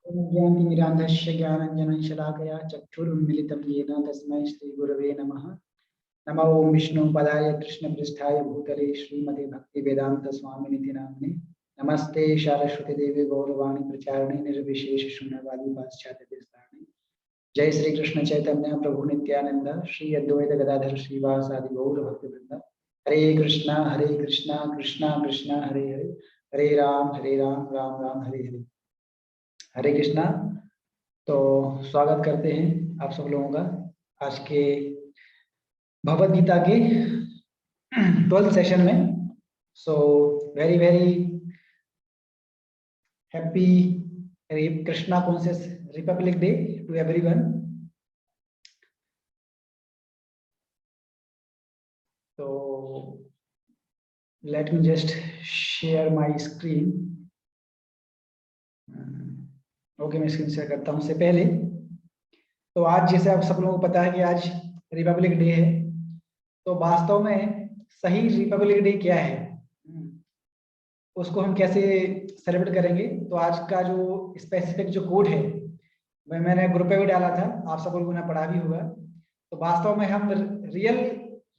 ज्ञानतिमिरान्धस्य ज्ञानञ्जनशलाकया चक्षुरुन्मिलितं येन तस्मै श्रीगुरवे नमः। नमो ओं विष्णुपदाय कृष्णपृष्ठाय भूतले श्रीमते भक्तिवेदान्तस्वामिनिति नाम्ने। नमस्ते सरस्वतीदेवी गौरवाणी प्रचारिणे निर्विशेष शून्यवादी पाश्चात्यदेशतारिणे। जय श्री कृष्ण चैतन्य प्रभु नित्यानंद श्री अद्वैत गदाधर श्रीवासादि गौर भक्तवृंद। हरे कृष्णा कृष्णा कृष्णा हरे हरे, हरे राम राम राम हरे हरे। हरे कृष्णा। तो स्वागत करते हैं आप सब लोगों का आज के भगवद गीता के 12th सेशन में। So very very happy Krishna conscious republic day to everyone. तो let me just share my screen. Okay, मैं स्क्रीन शेयर करता हूं। उससे पहले तो आज जैसे आप सब लोगों को पता है कि आज रिपब्लिक डे है, तो वास्तव में सही रिपब्लिक डे क्या है उसको हम कैसे सेलिब्रेट करेंगे। तो आज का जो स्पेसिफिक जो कोड है वह मैंने ग्रुप पे भी डाला था, आप सब लोगों ने पढ़ा भी होगा। तो वास्तव में हम रियल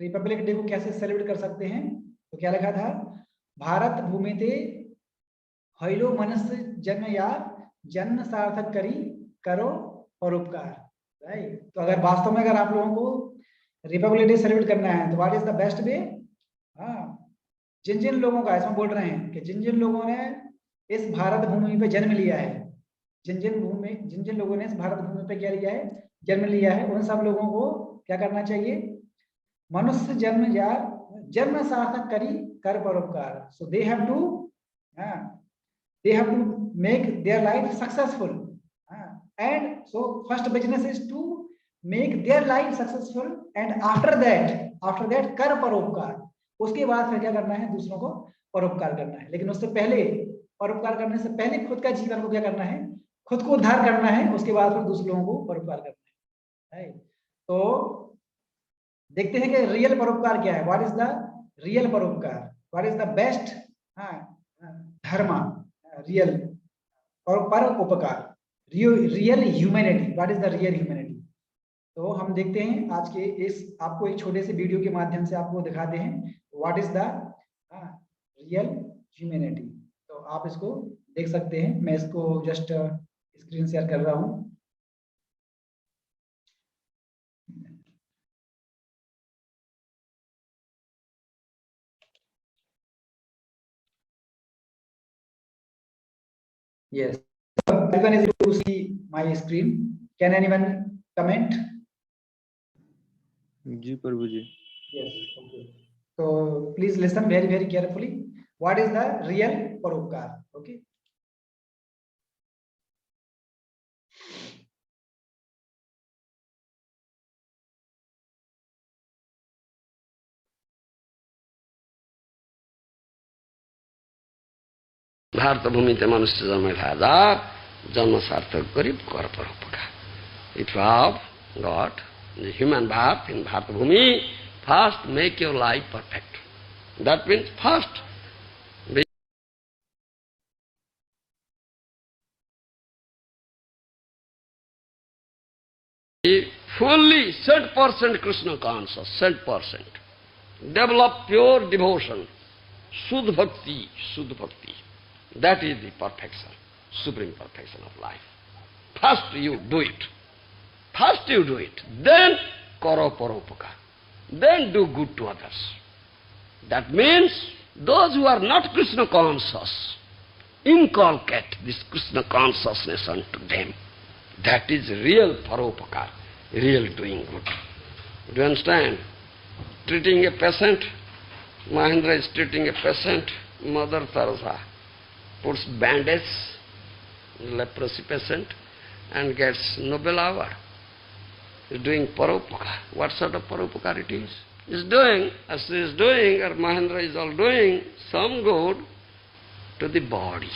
रिपब्लिक डे को कैसे सेलिब्रेट कर सकते हैं, तो क्या लिखा था, भारत भूमिते हईलो मनुष्य जन्म या जन्म सार्थक करी करो परोपकार। राइट। तो अगर वास्तव में अगर आप लोगों को रिपब्लिक डे सेलिब्रेट करना है तो what is the best way. हाँ, जिन जिन लोगों का, इसमें बोल रहे हैं कि जिन जिन लोगों ने इस भारत भूमि पे जन्म लिया है, जिन जिन लोगों ने इस भारत भूमि पे क्या लिया है, जन्म लिया है, उन सब लोगों को क्या करना चाहिए, मनुष्य जन्म या जन्म सार्थक करी कर परोपकार। So they have to make their life successful. And so first business is to make their life successful and after that कर परोपकार। उसके बाद फिर क्या करना है, दूसरों को परोपकार करना है। लेकिन उससे पहले, परोपकार करने से पहले खुद का जीवन को क्या करना है, खुद को उद्धार करना है, उसके बाद फिर दूसरे लोगों को परोपकार करना है। तो देखते हैं कि रियल परोपकार क्या है। व्हाट इज द रियल परोपकार, व्हाट इज द बेस्ट धर्म, रियल और परोपकार, real humanity. What is the real humanity. तो हम देखते हैं आज के इस, आपको एक छोटे से वीडियो के माध्यम से आपको दिखाते हैं what is the real humanity. तो आप इसको देख सकते हैं। मैं इसको जस्ट स्क्रीन शेयर कर रहा हूं। Yes, everyone is able to see my screen. Can anyone comment? Ji Prabhu ji. Yes, okay. So please listen very very carefully. What is the real paropkar? Okay. Bharat भूमिते मनुष्य जन्म राजा जन्म सार्थक करी कर परोपकार। If you have got the human birth in Bharat Bhumi, first make your life perfect. That means first be fully 100% Krishna conscious, 100%. Develop pure devotion, Shuddha Bhakti, Shuddha Bhakti. That is the perfection, supreme perfection of life. First you do it. First you do it. Then karo paropakar. Then do good to others. That means those who are not Krishna conscious, inculcate this Krishna consciousness unto them. That is real paropakar, real doing good. Do you understand? Treating a patient, Mahendra is treating a patient, Mother Teresa puts bandage, leprosy patient, and gets Nobel Award. He's doing paropakar. What sort of paropakar it is? He's doing, as he is doing, or Mahendra is all doing, some good to the body.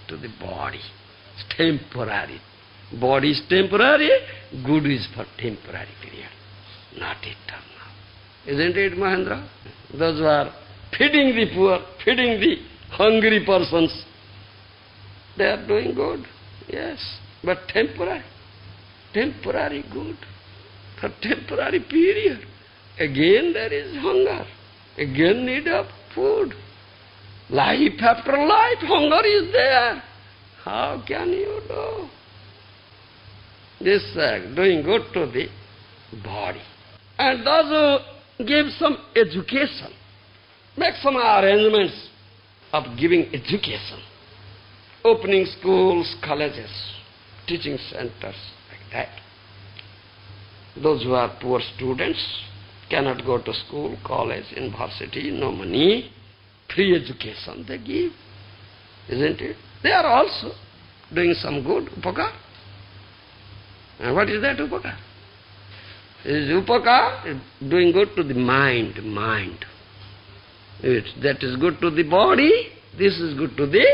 To the body. It's temporary. Body is temporary, good is for temporary period, not eternal. Isn't it, Mahendra? Those who are feeding the poor, feeding the hungry persons, they are doing good. Yes, but temporary good, for temporary period. Again there is hunger, again need of food. Life after life, hunger is there. How can you do? This doing good to the body. And thus give some education, make some arrangements of giving education, opening schools, colleges, teaching centers, like that. Those who are poor students cannot go to school, college, university, no money, free education they give, isn't it? They are also doing some good, upakar. And what is that upakar? Is upakar doing good to the mind. That is good to the body, this is good to the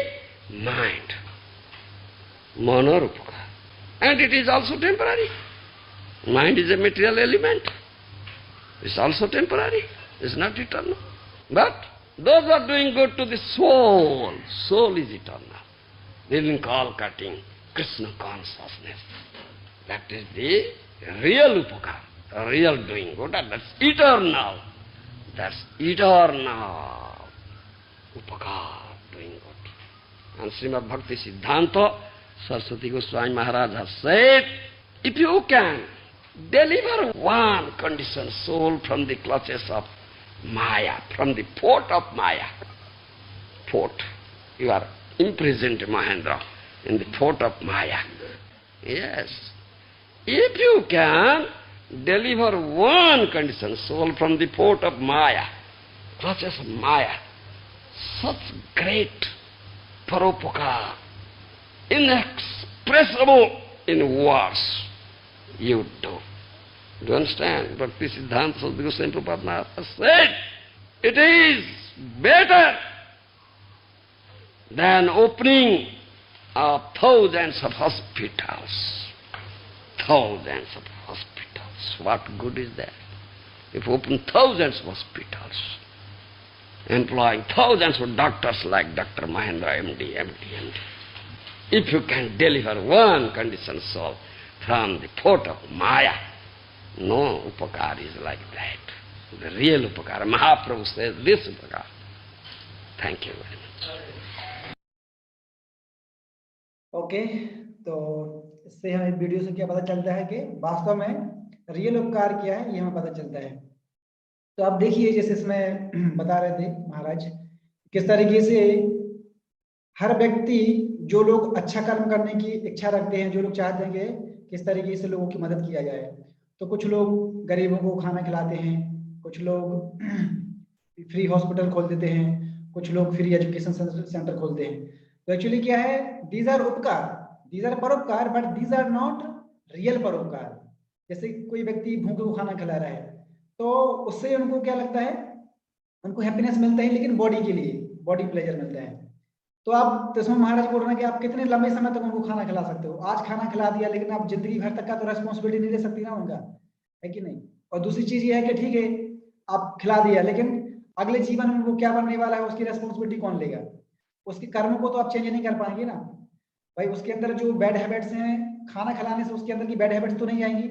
mind. Manor upakar. And it is also temporary. Mind is a material element. It's also temporary. It's not eternal. But those are doing good to the soul. Soul is eternal. Living call cutting, Krishna consciousness. That is the real upakar, real doing good, and that's eternal. That's eternal upakar, doing good. And Srimad Bhakti Siddhanta, Saraswati Goswami Maharaj has said, if you can deliver one conditioned soul from the clutches of Maya, from the port of Maya, port, you are imprisoned, Mahendra, in the port of Maya. Yes. If you can deliver one conditioned soul from the port of Maya, clutches of Maya, such great paropakar, inexpressible in words, you do. Do you understand? Bhakti Siddhanta Saraswati Goswami Prabhupada Maharaj has said, it is better than opening thousands of hospitals. Thousands of hospitals. What good is that? If you open thousands of hospitals, employing thousands of doctors like Dr. Mahendra, MD. If you can deliver one conditioned soul from the port of Maya, no upakar is like that. The real upakar. Mahaprabhu says this upakar. Thank you very much. Okay, तो इससे हमें video से क्या पता चलता है कि वास्तव में रियल उपकार क्या है, ये हमें पता चलता है। तो आप देखिए, जैसे इसमें बता रहे थे महाराज, किस तरीके से हर व्यक्ति, जो लोग अच्छा कर्म करने की इच्छा रखते हैं, जो लोग चाहते हैं कि किस तरीके से लोगों की मदद किया जाए, तो कुछ लोग गरीबों को खाना खिलाते हैं, कुछ लोग फ्री हॉस्पिटल खोल देते हैं, कुछ लोग फ्री एजुकेशन सेंटर खोलते हैं। तो एक्चुअली क्या है, दीज आर उपकार, दीज आर परोपकार, but these are not real परोपकार। जैसे कोई व्यक्ति भूखे को खाना खिला रहा है, तो उससे उनको क्या लगता है, उनको हैप्पीनेस मिलता है, लेकिन बॉडी के लिए, बॉडी प्लेजर मिलता है। तो आप तो इसमें महाराज बोल रहे हैं कि आप कितने लंबे समय तक उनको खाना खिला सकते हो। आज खाना खिला दिया, लेकिन आप जिंदगी भर तक का तो रेस्पॉन्सिबिलिटी नहीं ले सकती ना उनका, है कि नहीं। और दूसरी चीज ये है कि ठीक है आप खिला दिया, लेकिन अगले जीवन में उनको क्या बनने वाला है, उसकी रेस्पॉन्सिबिलिटी कौन लेगा। उसके कर्म को तो आप चेंज नहीं कर पाएंगे ना भाई। उसके अंदर जो बैड हैबिट्स हैं, खाना खिलाने से उसके अंदर की बैड हैबिट्स तो नहीं आएंगी।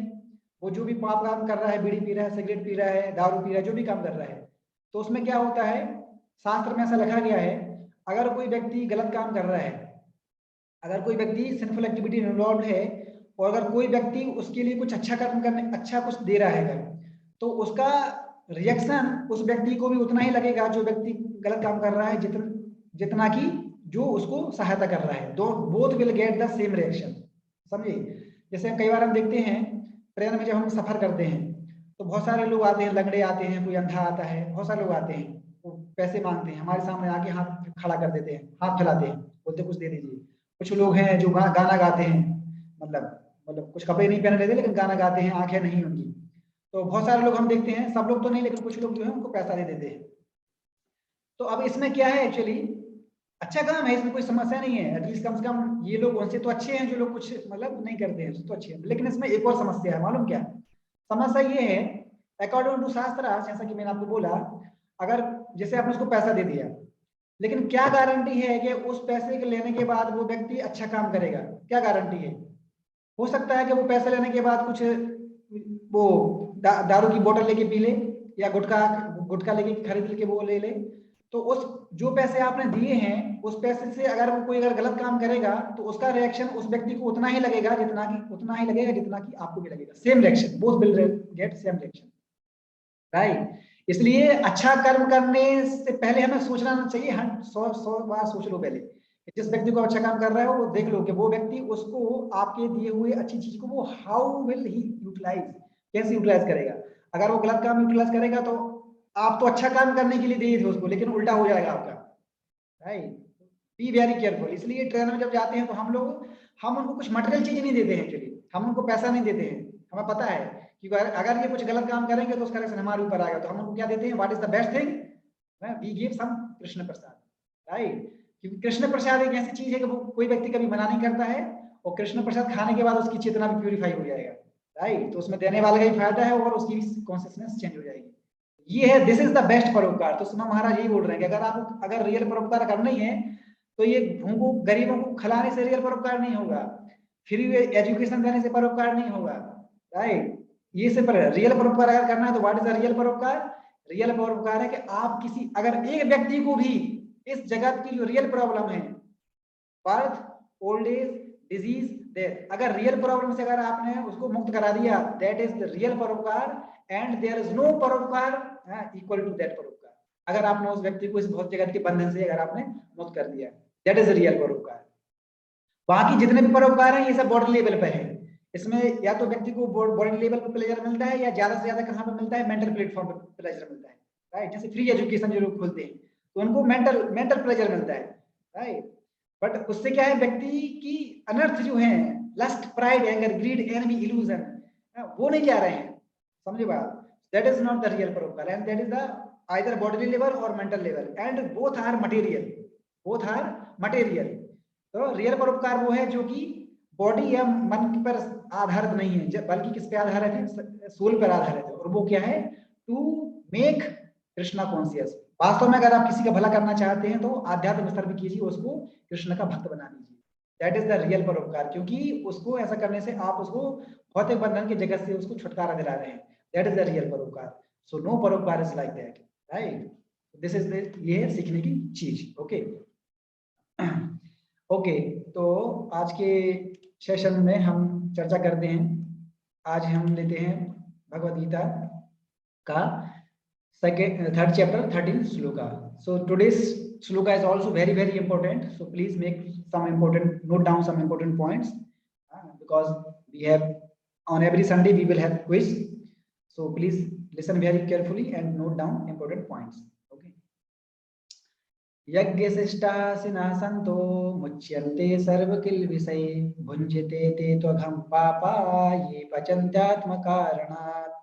वो जो भी पाप काम कर रहा है, बीड़ी पी रहा है, सिगरेट पी रहा है, दारू पी रहा है, जो भी काम कर रहा है, तो उसमें क्या होता है, शास्त्र में ऐसा लिखा गया है, अगर कोई व्यक्ति गलत काम कर रहा है, अगर कोई व्यक्ति सिंफुल एक्टिविटी इन्वॉल्व है, और अगर कोई व्यक्ति उसके लिए कुछ अच्छा कर्म करने, अच्छा कुछ दे रहा है, तो उसका रिएक्शन उस व्यक्ति को भी उतना ही लगेगा जो व्यक्ति गलत काम कर रहा है, जितना कि जो उसको सहायता कर रहा है। दो both will get the same reaction, समझे। जैसे कई बार हम देखते हैं ट्रेन में जब हम सफर करते हैं, तो बहुत सारे लोग आते हैं, लंगड़े आते हैं, कोई अंधा आता है, बहुत सारे लोग आते हैं, वो पैसे मांगते हैं, हमारे सामने आके हाथ खड़ा कर देते हैं, हाथ फैलाते हैं, बोलते कुछ दे दीजिए। कुछ लोग हैं जो गाना गाते हैं, मतलब कुछ कपड़े नहीं पहने रहते, लेकिन गाना गाते हैं, आंखें नहीं उनकी। तो बहुत सारे लोग हम देखते हैं, सब लोग तो नहीं, लेकिन कुछ लोग जो है उनको पैसा दे देते हैं। तो अब इसमें क्या है, एक्चुअली अच्छा काम है, इसमें कोई समस्या नहीं है। एटलीस्ट कम से कम ये लोग उनसे तो अच्छे हैं, जो लोग कुछ मतलब नहीं करते हैं तो अच्छे हैं। लेकिन इसमें एक और समस्या है, मालूम क्या समस्या ये है, अकॉर्डिंग टू शास्त्र, जैसा कि मैंने आपको बोला, अगर जैसे आपने उसको पैसा दे दिया, लेकिन क्या गारंटी है कि उस पैसे के लेने के बाद वो व्यक्ति अच्छा काम करेगा? क्या गारंटी है? हो सकता है कि वो पैसे लेने के बाद कुछ वो दारू की बोतल लेके पी ले, या गुटखा गुटखा लेके खरीद के वो ले ले। तो उस जो पैसे आपने दिए हैं उस पैसे से अगर वो कोई अगर गलत काम करेगा तो उसका रिएक्शन उस व्यक्ति को उतना ही लगेगा जितना कि आपको भी लगेगा। Same reaction, both will get same reaction, right? इसलिए अच्छा कर्म करने से पहले हमें सोचना चाहिए, 100 बार सोच लो पहले। जिस व्यक्ति को अच्छा काम कर रहा है वो देख लो कि वो व्यक्ति उसको आपके दिए हुए अच्छी चीज को वो हाउ विल ही यूटिलाइज, कैसे यूटिलाइज करेगा। अगर वो गलत काम यूटिलाइज करेगा तो आप तो अच्छा काम करने के लिए दिए थे उसको, लेकिन उल्टा हो जाएगा आपका, राइट? Be very careful. इसलिए ट्रेन में जब जाते हैं तो हम उनको कुछ मटेरियल चीज नहीं देते हैं, एक्चुअली हम उनको पैसा नहीं देते हैं। हमें पता है कि अगर ये कुछ गलत काम करेंगे तो उसका रिएक्शन हमारे ऊपर आएगा, तो हम उनको क्या देते हैं? What is the best thing? We give some Krishna prasad, right? क्योंकि कृष्ण प्रसाद एक ऐसी चीज है कि वो कोई व्यक्ति कभी मना नहीं करता है, और कृष्ण प्रसाद खाने के बाद उसकी चेतना भी प्यूरिफाई हो जाएगा, राइट? तो उसमें देने वाले का ही फायदा है और उसकी कॉन्शियसनेस चेंज हो जाएगी। ये है, दिस इज द बेस्ट परोपकार। तो सुमा महाराज यही बोल रहे हैं कि अगर रियल परोपकार करना ही है तो ये भूखों गरीबों को खिलाने से रियल परोपकार नहीं होगा, फ्री एजुकेशन देने से परोपकार नहीं होगा, राइट? ये से पर रियल परोपकार अगर करना है तो व्हाट इज द रियल परोपकार? रियल परोपकार है कि आप किसी अगर एक व्यक्ति को भी इस जगत की जो रियल प्रॉब्लम है, birth, old age, disease, death, अगर रियल प्रॉब्लम से अगर आपने उसको मुक्त करा दिया, that is the real paropkar. And there is no परोपकार इक्वल टू दैट परोपकार। अगर आपने उस व्यक्ति को इस भौतिक जगत के बंधन से अगर आपने मुक्त कर दिया, दैट इज रियल परोपकार। बाकी जितने भी परोपकार हैं ये सब बॉडी लेवल पे है। इसमें या तो व्यक्ति को बॉडी लेवल पे प्लेजर मिलता है, या ज्यादा से ज्यादा कहां पे मिलता है? मेंटल प्लेटफॉर्म पे प्लेजर मिलता है, राइट? जैसे फ्री एजुकेशन जो लोग खोलते हैं तो उनको मेंटल प्लेजर मिलता है, राइट? बट उससे क्या है, व्यक्ति की अनर्थ जो है, lust, pride, anger, greed, enemy, illusion, वो नहीं जा रहे हैं, समझे बात? That is not the real paropkar, and that is the either body level और mental level, and both are material. तो रियल परोपकार वो है जो कि बॉडी या मन पर आधारित नहीं है, बल्कि किस पे आधारित है? सोल पर आधारित है। और वो क्या है? To make Krishna conscious. वास्तव में अगर आप किसी का भला करना चाहते हैं तो आध्यात्मिक स्तर पर कीजिए, उसको कृष्ण का भक्त बना दीजिए, दैट इज द रियल परोपकार। क्योंकि उसको ऐसा करने से आप उसको भौतिक बंधन के जगत से उसको छुटकारा दिला रहे हैं, दैट इज द रियल परोपकार। सो नो परोपकार is like that, right? This is ये है सीखने की चीज, ओके? ओके, तो आज के सेशन में हम चर्चा करते हैं। आज हम लेते हैं भगवद गीता का third chapter 13 shloka. So today's shloka is also very important, so please make note down some important points, because we have on every Sunday we will have quiz, so please listen very carefully and note down important points. Okay. यज्ञशिष्टासिनः सन्तो मुच्यन्ते सर्वकिल्बिषै भुञ्जते ते त्वघं पापा ये पचन्त्यात्मकारणात्।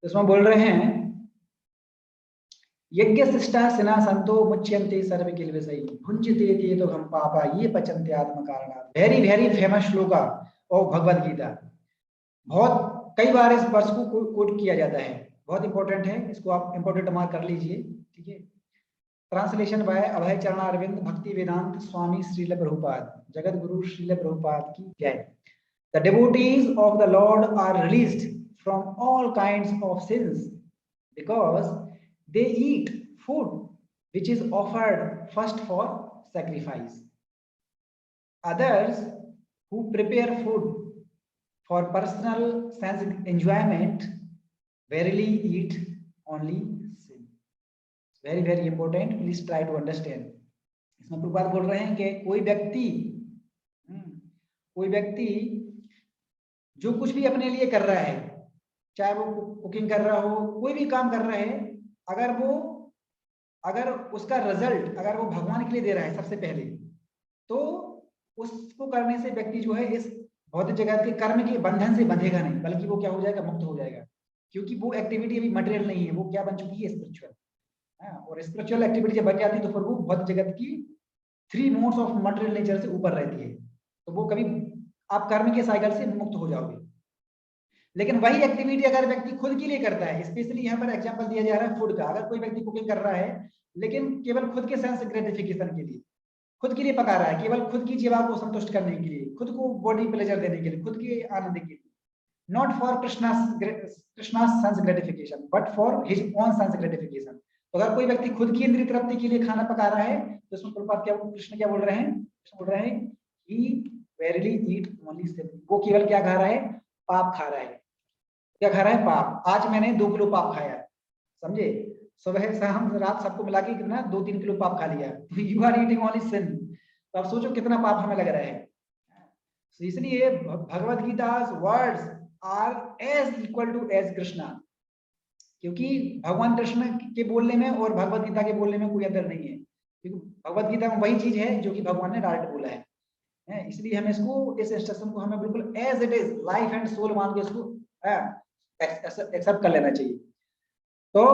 इसमें बोल रहे हैं यज्ञशिष्टासिनः सन्तो मुच्यन्ते सर्वकिल्बिषै भुञ्जते ते त्वघं पापा ये पचन्त्यात्मकारणात्। Very famous shloka of Bhagavad Gita. बहुत कई बार इस वर्ष को कोट किया जाता है, बहुत इंपॉर्टेंट है, इसको आप इंपॉर्टेंट मार्क कर लीजिए, ठीक है? ट्रांसलेशन बाय अभय चरणारविंद भक्ति वेदांत स्वामी श्रील प्रभुपाद, जगत गुरु श्रील प्रभुपाद की जय। The devotees of the Lord are released from all kinds of sins because they eat food which is offered first for sacrifice. Others who prepare food for personal sense enjoyment verily eat only sin. Very important, please try to understand. इसमें प्रभुपाद बोल रहे हैं कि कोई व्यक्ति जो कुछ भी अपने लिए कर रहा है, चाहे वो कुकिंग कर रहा हो, कोई भी काम कर रहा है, अगर उसका रिजल्ट अगर वो भगवान के लिए दे रहा है सबसे पहले, तो उसको करने से व्यक्ति जो है इस भौतिक जगत के कर्म के बंधन से बंधेगा नहीं, बल्कि वो क्या हो जाएगा? मुक्त हो जाएगा। क्योंकि वो एक्टिविटी अभी मटेरियल नहीं है, वो क्या बन चुकी है? स्पिरिचुअल। और स्पिरिचुअल एक्टिविटी जब बन जाती है तो फिर वो भौतिक जगत की 3 मोड्स ऑफ मटेरियल नेचर से ऊपर रहती है, तो वो कभी आप कर्म के साइकिल से मुक्त हो जाओगे। लेकिन वही एक्टिविटी अगर व्यक्ति खुद के लिए करता है, स्पेशली यहाँ पर एग्जांपल दिया जा रहा है फूड का, अगर कोई व्यक्ति कुकिंग कर रहा है लेकिन केवल खुद के सेंस ग्रेटिफिकेशन के लिए, खुद के लिए पका रहा है, केवल खुद की जीवा को संतुष्ट करने के लिए, खुद को बॉडी प्लेजर देने के लिए, खुद के आनंद के लिए, not for Krishna's sense gratification but for his own sense gratification। तो अगर कोई व्यक्ति खुद की इंद्रिय तृप्ति के लिए खाना पका रहा है तो इसमें प्रभुपाद क्या, कृष्ण क्या बोल रहे हैं, कृष्ण बोल रहे हैं he verily eat only sin, वो केवल क्या खा रहा है, पाप खा रहा है। क्या खा रहा है, पाप। आज मैंने 2 किलो पाप खाया, समझे, सुबह शाम रात सबको मिला के कितना 2-3 किलो पाप खा लिया, यू आर ईटिंग ओनली सिन। तो आप सोचो कितना पाप हमें लग रहा है। तो इसलिए Bhagavad Gita words are as equal to as Krishna, क्योंकि भगवान कृष्ण के बोलने में और भगवत गीता के बोलने में कोई अंतर नहीं है, क्योंकि भगवत गीता में वही चीज है जो कि भगवान ने डायरेक्ट बोला है। इसलिए हमें इसको, इस इंस्ट्रक्शन को हमें बिल्कुल as it is life and soul मान के इसको एक्सेप्ट कर लेना चाहिए। तो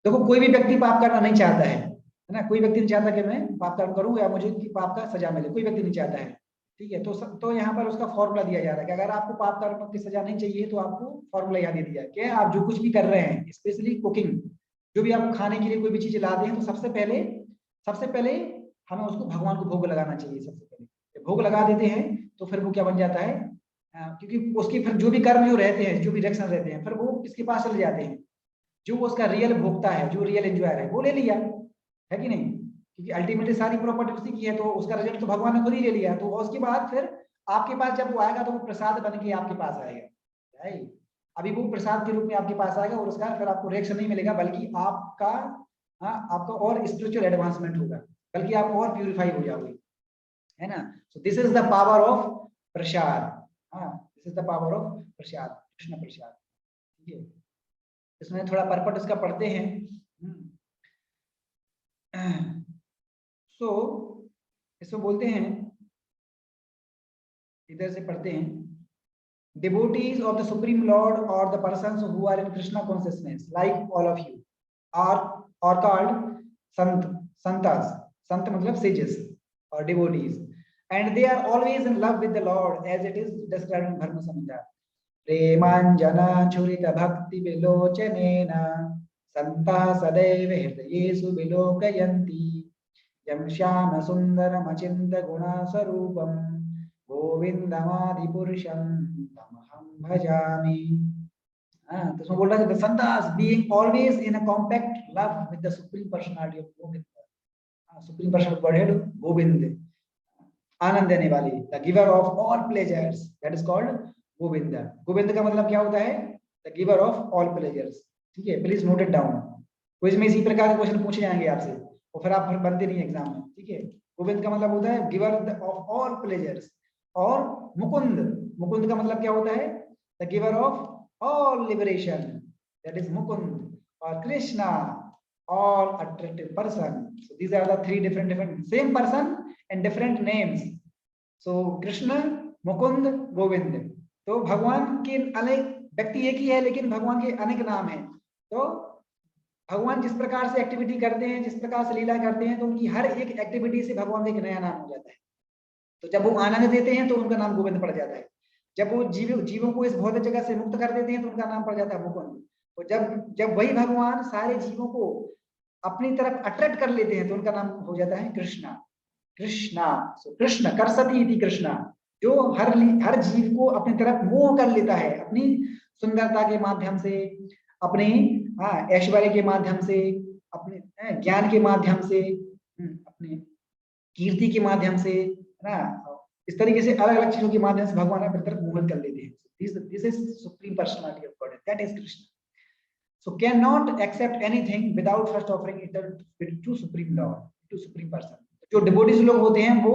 देखो कोई भी व्यक्ति पाप करना नहीं चाहता है ना, कोई व्यक्ति नहीं चाहता कि मैं पाप कर्म करूं या मुझे पाप का सजा मिले, कोई व्यक्ति नहीं चाहता है, ठीक है। तो यहाँ पर उसका फॉर्मूला दिया जा रहा है कि अगर आपको पाप कर्म की सजा नहीं चाहिए तो आपको फॉर्मूला यहाँ दे दिया है कि आप जो कुछ भी कर रहे हैं, स्पेशली कुकिंग, जो भी आप खाने के लिए कोई भी चीज लाते हैं, तो सबसे पहले हमें उसको भगवान को भोग लगाना चाहिए। सबसे पहले भोग लगा देते हैं तो फिर वो क्या बन जाता है, क्योंकि उसकी फिर जो भी कर्म जो रहते हैं, जो भी रिएक्शन रहते हैं, फिर वो किसके पास चले जाते हैं, जो उसका रियल भोक्ता है, जो रियल एंजॉयर है, वो ले लिया, है कि नहीं, क्योंकि अल्टीमेटली सारी प्रॉपर्टी उसी की है, तो उसका रिजल्ट तो भगवान ने खुद ही ले लिया। तो उसके बाद फिर आपके पास जब वो आएगा तो वो प्रसाद बन के आपके पास आएगा, राइट। अभी वो प्रसाद के रूप में आपके पास आएगा और उसका फिर आपको रिएक्शन नहीं मिलेगा, बल्कि आपका और स्पिरिचुअल एडवांसमेंट होगा, बल्कि आप और प्यूरिफाई हो जाओगे, है ना। So this is the power of prasad, this is the power of prasad, Krishna prasad, ठीक है। इसमें थोड़ा परपट इसका पढ़ते हैं। सो इसमें बोलते हैं, इधर से पढ़ते हैं, devotees of the supreme lord or the persons who are in krishna consciousness like all of you are called santas, sant matlab sages or devotees, and they are always in love with the lord as it is described in dharma samhita। प्रेमांजना छुरित भक्ति विलोचनेन संता सदैव हृदयेषु विलोकयन्ति यं श्याम सुंदरम अचिंत गुणा स्वरूपम गोविंदमादिपुरुषं तमहं भजामि। तो उसमें बोल रहा है saints being always in a compact love with the supreme personality of Govind, supreme personality godhead Govind, आनंद देने वाली, the giver of all pleasures, that is called Govind. Govind का मतलब क्या होता है, the giver of all pleasures, ठीक है। Please note it down, quiz में इसी प्रकार के क्वेश्चन पूछे जाएंगे आपसे और फिर आप बनते नहीं एग्जाम में, ठीक है। गोविंद का मतलब होता है गिवर ऑफ ऑल प्लेजर्स। और मुकुंद, मुकुंद का मतलब क्या होता है, the giver of all liberation, that is Mukund. और Krishna, all attractive person, so these are the 3 different same person and different names, so Krishna, Mukund, Govind. तो भगवान के अनेक व्यक्ति एक ही है लेकिन भगवान के अनेक नाम हैं। तो भगवान जिस प्रकार से एक्टिविटी करते हैं, जिस प्रकार से लीला करते हैं, तो उनकी हर एक एक्टिविटी से भगवान का एक नया नाम हो जाता है। तो जब वो आनंद देते हैं तो उनका नाम गोविंद पड़ जाता है, जब वो जीवों को इस भौतिक जगत से मुक्त कर देते हैं तो उनका नाम पड़ जाता है मुकुंद। और जब वही भगवान सारे जीवों को अपनी तरफ अट्रैक्ट कर लेते हैं तो उनका नाम हो जाता है कृष्णा, कृष्णा। सो कृष्ण कर्षति इति कृष्णा, जो हर जीव को अपनी तरफ मोह कर लेता है, अपनी सुंदरता के माध्यम से, अपने ऐश्वर्य के माध्यम से, अपने ज्ञान के माध्यम से, अपने कीर्ति के माध्यम से, है ना, इस तरीके से अलग अलग चीजों के माध्यम से भगवान अपनी तरफ मोहित कर लेते हैं। This is supreme personality of God, that is Krishna. So cannot accept anything without first offering it to supreme lord, to supreme person। जो डिवोटीज लोग होते हैं वो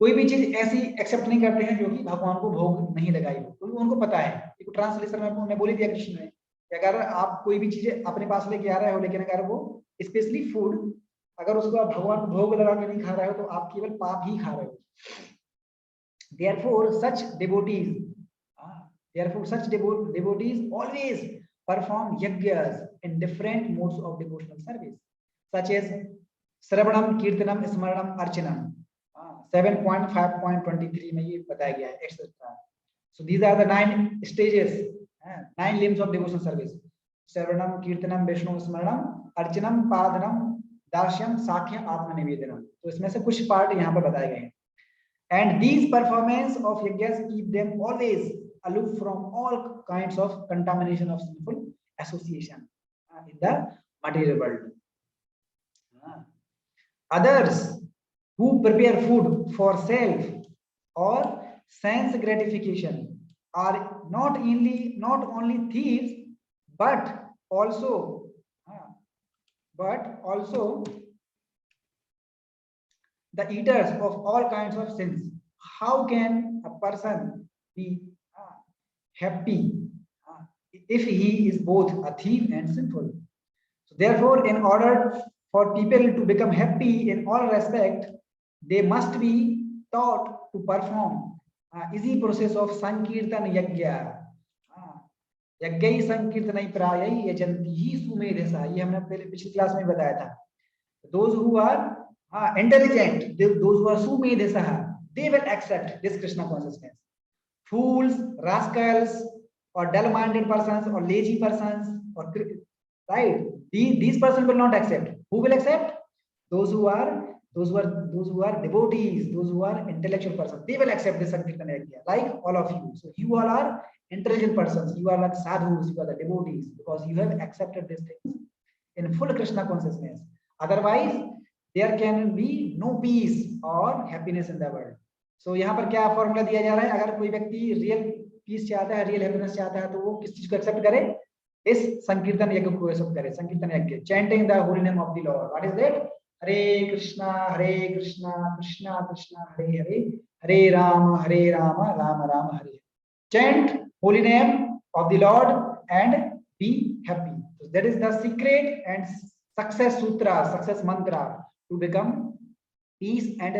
कोई भी चीज ऐसी एक्सेप्ट नहीं करते हैं जो कि भगवान को भोग नहीं लगाई हो, क्योंकि उनको पता है। एक ट्रांसलेशन में उन्होंने बोली दिया कृष्ण ने कि अगर आप कोई भी चीज अपने पास लेके आ रहे हो, लेकिन अगर वो स्पेशली फूड, अगर उसको आप भगवान को भोग लगा के नहीं खा रहे हो तो आप केवल पाप ही खा रहे हो। Therefore such devotees always perform yajnas in different modes of devotional service, such as Sravanam, Kirtanam, Smaranam, Archanam। 7.5.23 में ये बताया गया है, etc. So these are the 9 stages, 9 limbs of devotional service: Sravanam, Kirtanam, Vaishnav, Smaranam, Archanam, Padanam, दार्श्यम, साख्य, आत्मनिवेदनम। तो इसमें से कुछ part यहाँ पर बताए गए हैं। And these performance of yajnas keep them always aloof from all kinds of contamination of sinful association in the material world. Others who prepare food for self or sense gratification are not only thieves but also the eaters of all kinds of sins. How can a person be happy if he is both a thief and sinful? So therefore, in order for people to become happy in all respect, they must be taught to perform easy process of sankirtan yajna. यज्ञ संकीर्तन प्राय यजंती ही सुमेधसा, ये हमने पहले पिछली class में बताया था. Those who are intelligent, those who are sumedhasa, they will accept this Krishna consciousness. Fools, rascals, or dull-minded persons, or lazy persons, or right, these persons will not accept. Who will accept? Those who are devotees, those who are intellectual persons. They will accept this Sankirtan idea, like all of you. So you all are intelligent persons. You are like sadhus. You are the devotees because you have accepted these things in full Krishna consciousness. Otherwise, there can be no peace or happiness in the world. So यहाँ पर क्या formula दिया जा रहा है? अगर कोई व्यक्ति रियल पीस चाहता है, रियल हैप्पीनेस चाहता है, तो वो किस चीज को एक्सेप्ट करे? इस संकीर्तन यज्ञ को एक्सेप्ट करे. संकीर्तन यज्ञ, chanting the holy name of the Lord. What is that? Hare Krishna Krishna Krishna Hare Hare, Hare Ram Ram Ram Hare. Chant holy name of the Lord and be happy. So that is the secret and success sutra, success mantra to become peace and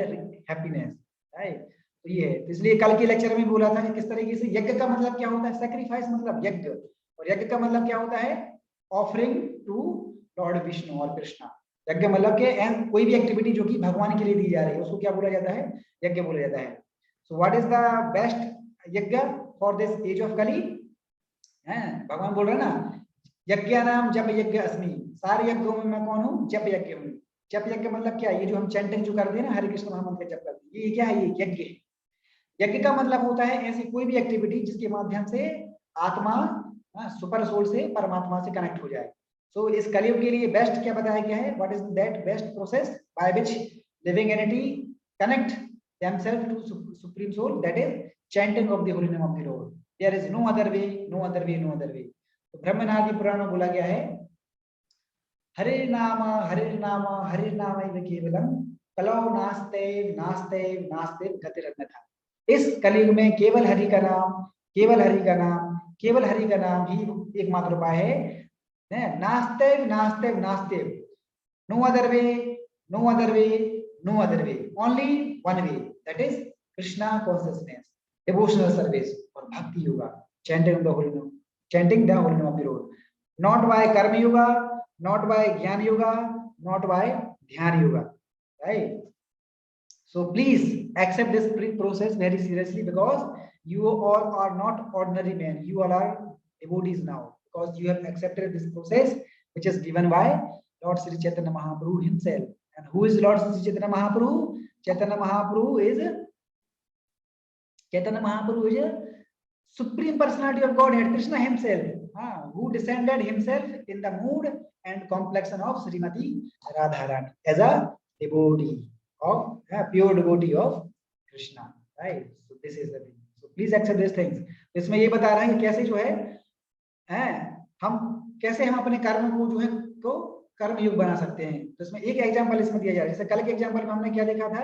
happiness. Right? तो ये है. इसलिए कल के lecture में बोला था कि किस तरीके से यज्ञ का मतलब क्या होता है? सैक्रिफाइस मतलब यज्ञ, और यज्ञ का मतलब क्या होता है? ऑफरिंग टू लॉर्ड विष्णु और कृष्णा. यज्ञ मतलब के कोई भी एक्टिविटी जो कि भगवान के लिए दी जा रही है उसको क्या बोला जाता है? यज्ञ बोला जाता है. So what is the best यज्ञ फॉर दिस एज ऑफ कली? भगवान बोल रहे हैं ना, यज्ञ नाम जप यज्ञ अस्मि, सारे यज्ञों में मैं कौन हूँ? जप यज्ञ हूँ. जप यज्ञ मतलब क्या? ये जो हम चैंटिंग जो करते हैं ना, हरे कृष्ण महामंत्र जप करते हैं, ये क्या है? ये यज्ञ है. यज्ञ का मतलब होता है ऐसी कोई भी एक्टिविटी जिसके माध्यम से आत्मा सुपर सोल से परमात्मा से कनेक्ट हो जाए. सो इस कलयुग के लिए बेस्ट क्या बताया गया है? What is that best process by which living entity connect themselves to supreme soul? That is chanting of the holy name of the Lord. There is no other way, no other way, no other way. तो ब्रह्मनादि पुराण में बोला गया है, हरे नाम एव केवलम कलौ नास्ते नास्ते नास्ते गतिरन्यथा. इस कलयुग में केवल हरि का नाम, केवल हरि का नाम, केवल हरि का नाम ही एकमात्र उपाय है. नास्ते नास्ते नास्ते, no other way, no other way, no other way, only one way. That is Krishna consciousness, devotional service or bhakti yoga, chanting the holy name of the Lord. Not by karma yoga, not by jnana yoga, not by dhyana yoga. Right? So please accept this process very seriously because you all are not ordinary men. You all are devotees now because you have accepted this process which is given by Lord Sri Chaitanya Mahaprabhu himself. And who is Lord Sri Chaitanya Mahaprabhu? Chaitanya Mahaprabhu is a supreme personality of Godhead, Krishna himself, who descended himself in the mood and complexion of Srimati Radharani as a devotee of pure devotee of Krishna. Right? So this is the thing. So please accept these things. इसमें ये बता रहा है कि कैसे जो है हम अपने कर्म को जो है तो कर्म युग बना सकते हैं. तो इसमें एक एग्जांपल इसमें दिया जा रहा है. जैसे कल के एग्जांपल में हमने क्या देखा था?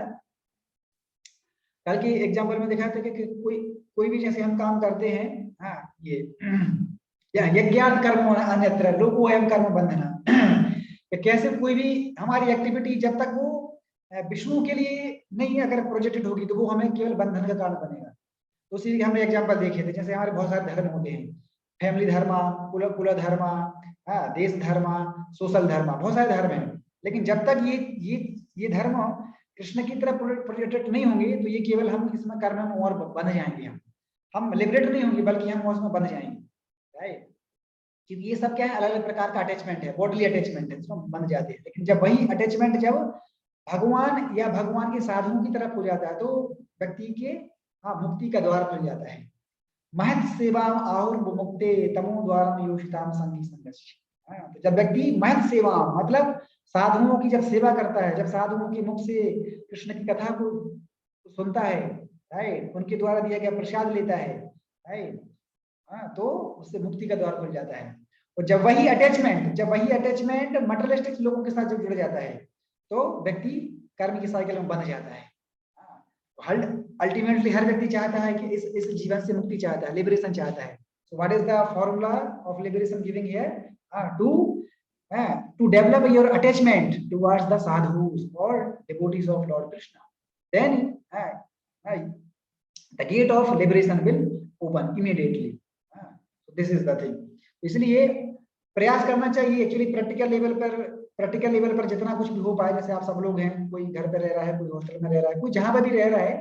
कल के एग्जांपल में देखा था कि कोई भी जैसे हम काम करते हैं, ये यज्ञात कर्म अन्यत्र लोको अयं कर्म बंधना. कैसे कोई भी हमारी एक्टिविटी जब तक वो विष्णु के लिए नहीं अगर प्रोजेक्टेड होगी तो वो हमें केवल बंधन का कारण बनेगा. तो उसी के हमने एग्जांपल देखे थे. जैसे हमारे बहुत सारे धर्म होते हैं, फैमिली धर्म, कुल धर्म, देश धर्म, सोशल धर्म, बहुत सारे धर्म हैं. लेकिन जब तक ये धर्म कृष्ण की तरफ प्रोजेक्टेड नहीं होंगे तो ये केवल हम इसमें कर्म में और बंध जाएंगे. हम लिबरेट नहीं होंगे बल्कि हम उसमें बंध जाएंगे. राइट? क्योंकि ये सब क्या है, अलग अलग प्रकार का अटैचमेंट है, बॉडीली अटैचमेंट है, इसमें बंध जाते हैं। लेकिन जब वही अटैचमेंट जब भगवान या भगवान के साधुओं की तरफ हो जाता है तो व्यक्ति के मुक्ति का द्वार खुल जाता है। महत सेवा आहुर मुक्ते तमो द्वारम योषिताम संगी संघर्ष। तो जब व्यक्ति महत सेवा मतलब साधुओं की जब सेवा करता है, जब साधुओं के मुख से कृष्ण की कथा को सुनता है, राइट, उनके द्वारा दिया गया प्रसाद लेता है, राइट, तो उससे मुक्ति का द्वार खुल जाता है। और जब वही अटैचमेंट मटेरियलिस्टिक लोगों के साथ जब जुड़ जाता है तो व्यक्ति कर्म की साइकिल में बंध जाता है। अल्टीमेटली हर व्यक्ति चाहता है कि इस जीवन से मुक्ति चाहता है, लिबरेशन चाहता है। So what is the formula of liberation giving here? To develop your attachment towards the sadhus और devotees of lord Krishna, then the gate of liberation will open immediately. This is the thing. इसलिए प्रयास करना चाहिए actually practical level पर जितना कुछ भी हो पाए। जैसे आप सब लोग हैं, कोई घर पे रह रहा है, कोई हॉस्टल में रह रहा है, कोई जहां पर भी रह रहा है,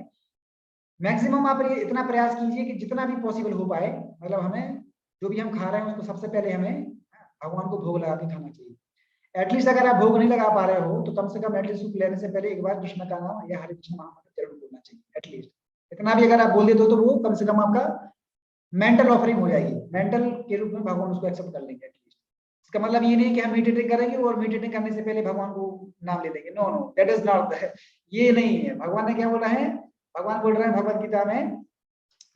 मैक्सिमम आप इतना प्रयास कीजिए कि जितना भी पॉसिबल हो पाए, मतलब हमें जो भी हम खा रहे हैं उसको सबसे पहले हमें भगवान को भोग लगा के खाना चाहिए। एटलीस्ट अगर आप भोग नहीं लगा पा रहे हो तो कम से कम एटलीस्ट सूप लेने से पहले एक बार कृष्ण का नाम या हरे कृष्ण महामंत्र जरूर बोलना चाहिए। एटलीस्ट इतना भी अगर आप बोल देते हो तो वो कम से कम आपका मेंटल ऑफरिंग हो जाएगी, मेंटल के रूप में भगवान उसको एक्सेप्ट कर लेंगे एटलीस्ट। इसका मतलब ये नहीं कि हम मेडिटेटिंग करेंगे और मेडिटेटिंग करने से पहले भगवान को नाम ले लेंगे। No no, that is not, ये नहीं है। भगवान ने क्या बोला है? भगवान बोल रहे हैं भगवत गीता में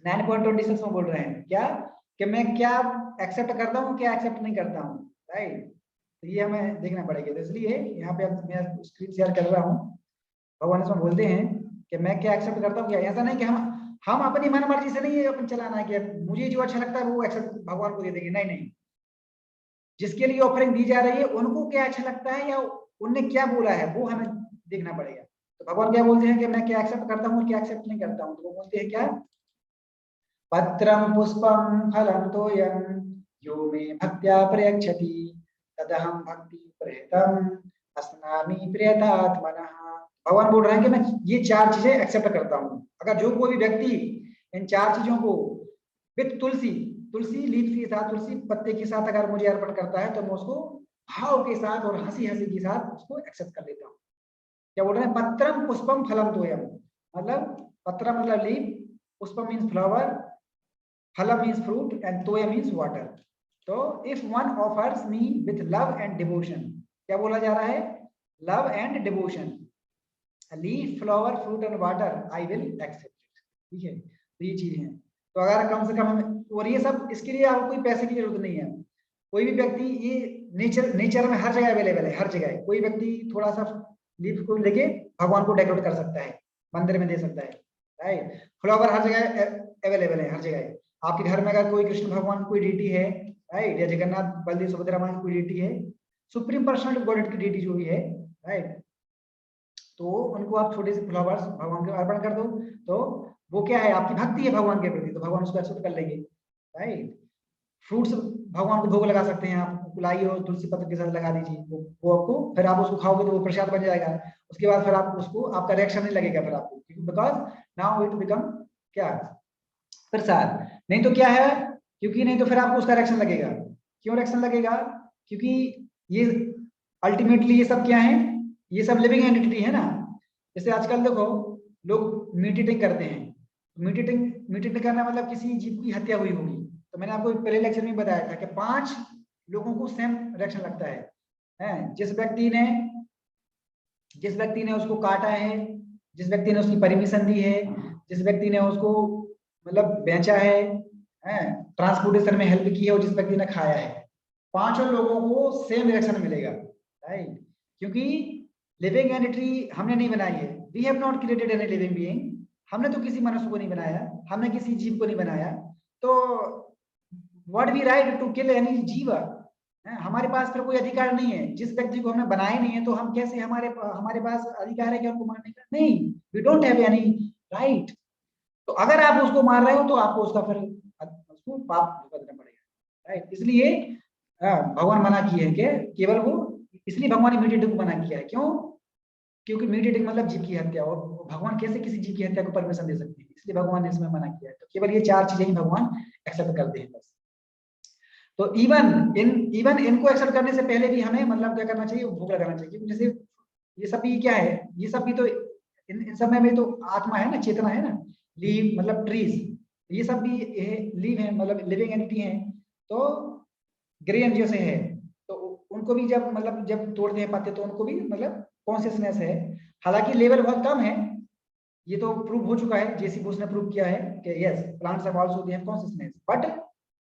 9.26 में बोल रहे हैं क्या, कि मैं क्या एक्सेप्ट करता हूँ, क्या एक्सेप्ट नहीं करता हूँ, राइट। तो ये हमें देखना पड़ेगा। तो इसलिए यहाँ पे मैं स्क्रीन शेयर कर रहा हूँ। भगवान इसमें बोलते हैं कि मैं क्या एक्सेप्ट करता हूँ, क्या। ऐसा नहीं कि हम अपनी मन मर्जी से नहीं अपन चलाना है कि मुझे जो अच्छा लगता है वो एक्सेप्ट भगवान को दे देंगे। नहीं नहीं, जिसके लिए ऑफरिंग दी जा रही है उनको क्या अच्छा लगता है या उनने क्या बोला है वो हमें देखना पड़ेगा। तो भगवान क्या बोलते हैं कि मैं क्या एक्सेप्ट करता हूँ और क्या एक्सेप्ट नहीं करता हूँ। तो वो बोलते हैं क्या, पत्रम पुष्पम फलम तोयम यो मे भक्त्या प्रयच्छति तदहम भक्ति प्रयतम अस्नामि प्रयतात्मनः। भगवान बोल रहे हैं कि मैं ये चार चीजें एक्सेप्ट करता हूँ। अगर जो कोई भी व्यक्ति इन चार चीजों को विद तुलसी लीफ के साथ, तुलसी पत्ते के साथ अगर मुझे अर्पण करता है तो मैं उसको भाव के साथ और हंसी हंसी के साथ उसको एक्सेप्ट कर लेता हूँ। क्या बोल रहे हैं? पत्रम पुष्पम फलम तोयम, मतलब पत्र मतलब लीफ, पुष्पम मीन्स फ्लावर, फलम मीन्स फ्रूट एंड तोयम मीन्स वाटर। तो if one offers me with love and devotion, क्या बोला जा रहा है? Love and devotion, leaf, flower, fruit and water, I will accept it. ठीक है, तो ये चीजें हैं। तो अगर कम से कम हमें, और ये सब इसके लिए आपको कोई पैसे की जरूरत नहीं है। कोई भी व्यक्ति, ये नेचर में हर जगह अवेलेबल है, हर जगह। कोई व्यक्ति थोड़ा सा लीफ को लेके भगवान को डेकोरेट कर सकता है, मंदिर में दे सकता है, राइट। फ्लावर हर जगह अवेलेबल है, हर जगह। आपके घर में अगर कोई कृष्ण भगवान कोई डीटी है, राइट, या जगन्नाथ बलदेव सुभद्रा मां की कोई डीटी है, सुप्रीम पर्सनल गॉड की डीटी जो भी है, राइट, तो उनको आप छोटे से फ्लावर्स भगवान को अर्पण कर दो, तो वो क्या है? आपकी भक्ति है भगवान के प्रति, तो भगवान उसको एक्सेप्ट कर लेंगे, राइट। फ्रूट्स भगवान को भोग लगा सकते हैं आप, लाइए और तुलसी पत्र के साथ लगा दीजिए, वो आपको, फिर आप उसको खाओगे तो वो प्रसाद बन जाएगा। उसके बाद फिर आप उसको, आपका रिएक्शन नहीं लगेगा फिर आपको, बिकॉज नाउ इट बिकम क्या, प्रसाद। नहीं तो क्या है, क्योंकि नहीं तो फिर आपको उसका रिएक्शन लगेगा। क्यों रिएक्शन लगेगा? क्योंकि ये अल्टीमेटली ये सब क्या है, ये सब लिविंग एंटिटी है ना। जैसे आजकल देखो लोग मीट ईटिंग करते हैं। मीट ईटिंग करना मतलब किसी जीव की हत्या हुई होगी। तो मैंने आपको पहले लेक्चर में बताया था कि 5 लोगों को सेम रिएक्शन लगता है। जिस व्यक्ति ने उसको काटा है, जिस व्यक्ति ने उसकी परमिशन दी है, जिस व्यक्ति ने उसको मतलब बेचा है, ट्रांसपोर्टेशन में हेल्प की है, और जिस व्यक्ति ने खाया है, 5 लोगों को सेम रिएक्शन मिलेगा, राइट। क्योंकि लिविंग एंटिटी हमने नहीं बनाई है। We have not created any living being. हमने तो किसी मनुष्य को नहीं बनाया, हमने किसी जीव को नहीं बनाया। तो what we right to kill any jiva? हमारे पास फिर कोई अधिकार नहीं है। जिस व्यक्ति को हमने बनाया नहीं है तो हम कैसे, हमारे पास अधिकार है कि हमको मारने का? नहीं, we don't have any right. तो अगर आप उसको मार रहे हो तो आपको उसका फिर उसको पाप भुगतना पड़ेगा, राइट। इसलिए भगवान मना किए हैं कि केवल वो, इसलिए भगवान ने मीट ईटिंग को मना किया है। क्यों? क्योंकि मीट ईटिंग मतलब जीव की हत्या, और भगवान कैसे किसी जीव की हत्या को परमिशन दे सकते हैं? इसलिए भगवान ने इसमें मना किया है। तो केवल ये 4 चीजें ही भगवान एक्सेप्ट करते हैं बस। तो इवन इनको एक्सेप्ट करने से पहले भी हमें मतलब क्या करना चाहिए, भोग लगाना चाहिए। क्योंकि जैसे ये सब भी क्या है, ये सब भी तो इन सब में भी तो आत्मा है ना, चेतना है ना। लीव मतलब ट्रीज, ये सब भी लीव है, मतलब लिविंग एंटिटी है। तो ग्रेन जैसे है, तो उनको भी जब मतलब जब तोड़ते हैं पत्ते तो उनको भी मतलब कॉन्शियसनेस है। हालांकि लेवल बहुत कम है, ये तो प्रूव हो चुका है, जेसी बोस ने प्रूव किया है कि yes plants have also they have consciousness, but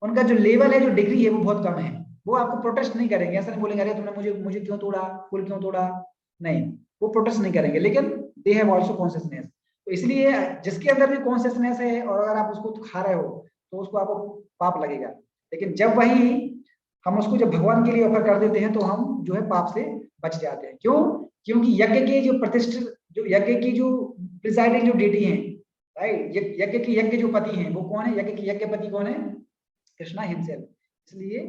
उनका जो लेवल है, जो डिग्री है, वो बहुत कम है। वो आपको प्रोटेस्ट नहीं करेंगे, ऐसा नहीं बोलेंगे अरे तुमने मुझे मुझे क्यों तोड़ा, फूल क्यों तोड़ा, नहीं, वो प्रोटेस्ट नहीं करेंगे, लेकिन दे हैव आल्सो कॉन्शियसनेस। तो इसलिए जिसके अंदर भी कॉन्शियसनेस है और अगर आप उसको खा रहे हो तो उसको आपको पाप लगेगा। लेकिन जब वही हम उसको जब भगवान के लिए ऑफर कर देते हैं तो हम जो है पाप से बच जाते हैं। क्यों? क्योंकि यज्ञ के जो प्रतिष्ठित, जो यज्ञ की जो प्रिसाइडिंग जो डेटी है, राइट, यज्ञ की यज्ञ जो पति हैं वो कौन है, यज्ञ की यज्ञ पति कौन है, कृष्णा हिमसेल्फ। इसलिए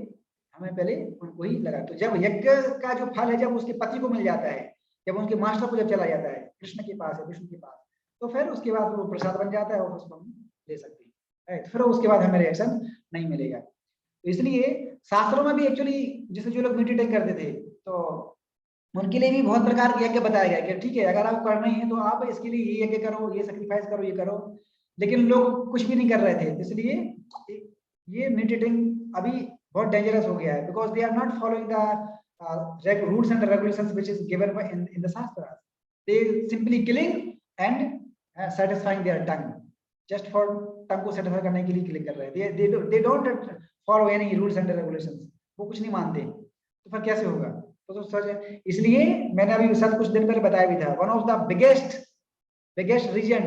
हमें पहले उनको ही लगा। तो जब यज्ञ का जो फल है जब उसके पति को मिल जाता है, जब उनके मास्टर को जब चला जाता है, कृष्ण के पास है, विष्णु के पास, तो फिर उसके बाद वो प्रसाद बन जाता है और उसको हम ले सकते हैं, राइट। फिर उसके बाद हमें रिएक्शन नहीं मिलेगा। तो इसलिए शास्त्रों में भी एक्चुअली जैसे जो लोग मेडिटेट करते थे तो उनके लिए भी बहुत प्रकार के यज्ञ बताया गया कि ठीक है अगर आपको करना ही है तो आप इसके लिए ये यज्ञ करो, ये सेक्रीफाइस करो, ये करो। लेकिन लोग कुछ भी नहीं कर रहे थे, इसलिए ये मेडिटेटिंग अभी बहुत डेंजरस हो गया है, because they are not following the rules and regulations which is given in the shastra. They simply killing and satisfying their tongue, just for tongue को सेटिस्फाई करने के लिए किलिंग कर रहे हैं। They don't follow any rules and regulations, वो कुछ नहीं मानते, तो फिर कैसे होगा? तो सच है। इसलिए मैंने अभी सच कुछ दिन पहले बताया भी था, one of the biggest reason